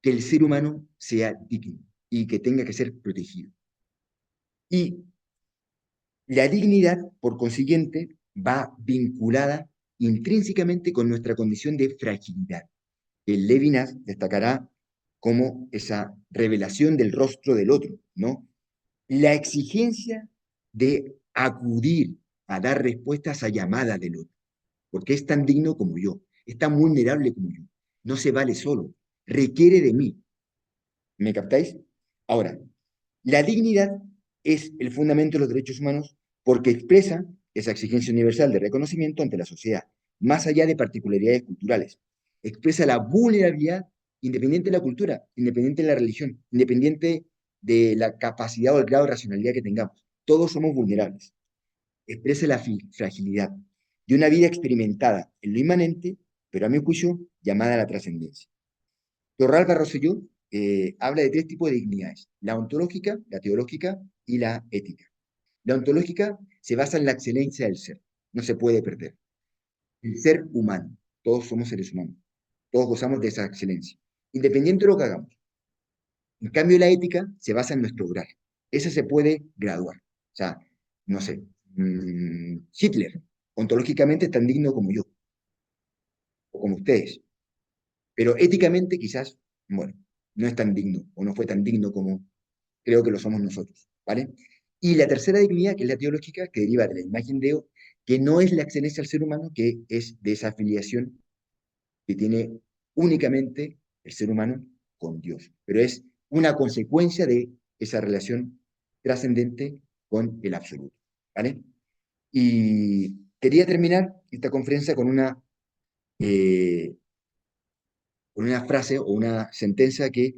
que el ser humano sea digno y que tenga que ser protegido. Y la dignidad, por consiguiente, va vinculada intrínsecamente con nuestra condición de fragilidad. El Levinas destacará como esa revelación del rostro del otro, ¿no? La exigencia de acudir a dar respuestas a llamadas del otro, porque es tan digno como yo, es tan vulnerable como yo, no se vale solo, requiere de mí. ¿Me captáis? Ahora, la dignidad es el fundamento de los derechos humanos porque expresa esa exigencia universal de reconocimiento ante la sociedad, más allá de particularidades culturales. Expresa la vulnerabilidad independiente de la cultura, independiente de la religión, independiente de la capacidad o el grado de racionalidad que tengamos. Todos somos vulnerables. Expresa la fragilidad de una vida experimentada en lo inmanente, pero a mi juicio llamada a la trascendencia. Torralba Rosselló habla de tres tipos de dignidades: la ontológica, la teológica y la ética. La ontológica se basa en la excelencia del ser, no se puede perder. El ser humano, todos somos seres humanos, todos gozamos de esa excelencia, independiente de lo que hagamos. En cambio, la ética se basa en nuestro orar. Esa se puede graduar. O sea, no sé, Hitler, ontológicamente es tan digno como yo, o como ustedes, pero éticamente quizás, bueno, no es tan digno, o no fue tan digno como creo que lo somos nosotros, ¿vale? Y la tercera dignidad, que es la teológica, que deriva de la imagen de Dios, que no es la excelencia del ser humano, que es de esa afiliación que tiene únicamente el ser humano con Dios, pero es una consecuencia de esa relación trascendente con el absoluto, ¿vale? Y quería terminar esta conferencia eh, con una frase o una sentencia que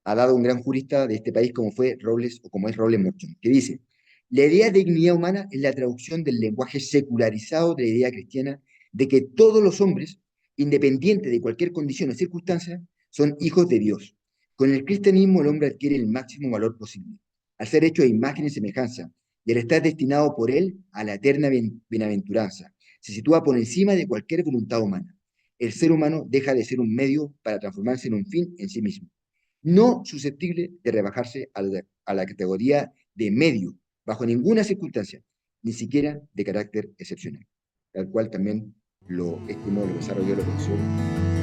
ha dado un gran jurista de este país como fue Robles o como es Robles Morton, que dice: la idea de dignidad humana es la traducción del lenguaje secularizado de la idea cristiana de que todos los hombres, independiente de cualquier condición o circunstancia, son hijos de Dios. Con el cristianismo el hombre adquiere el máximo valor posible, al ser hecho de imagen y semejanza, y al estar destinado por él a la eterna bienaventuranza. Se sitúa por encima de cualquier voluntad humana. El ser humano deja de ser un medio para transformarse en un fin en sí mismo, no susceptible de rebajarse a la categoría de medio, bajo ninguna circunstancia, ni siquiera de carácter excepcional, tal cual también lo estimó, lo desarrolló el profesor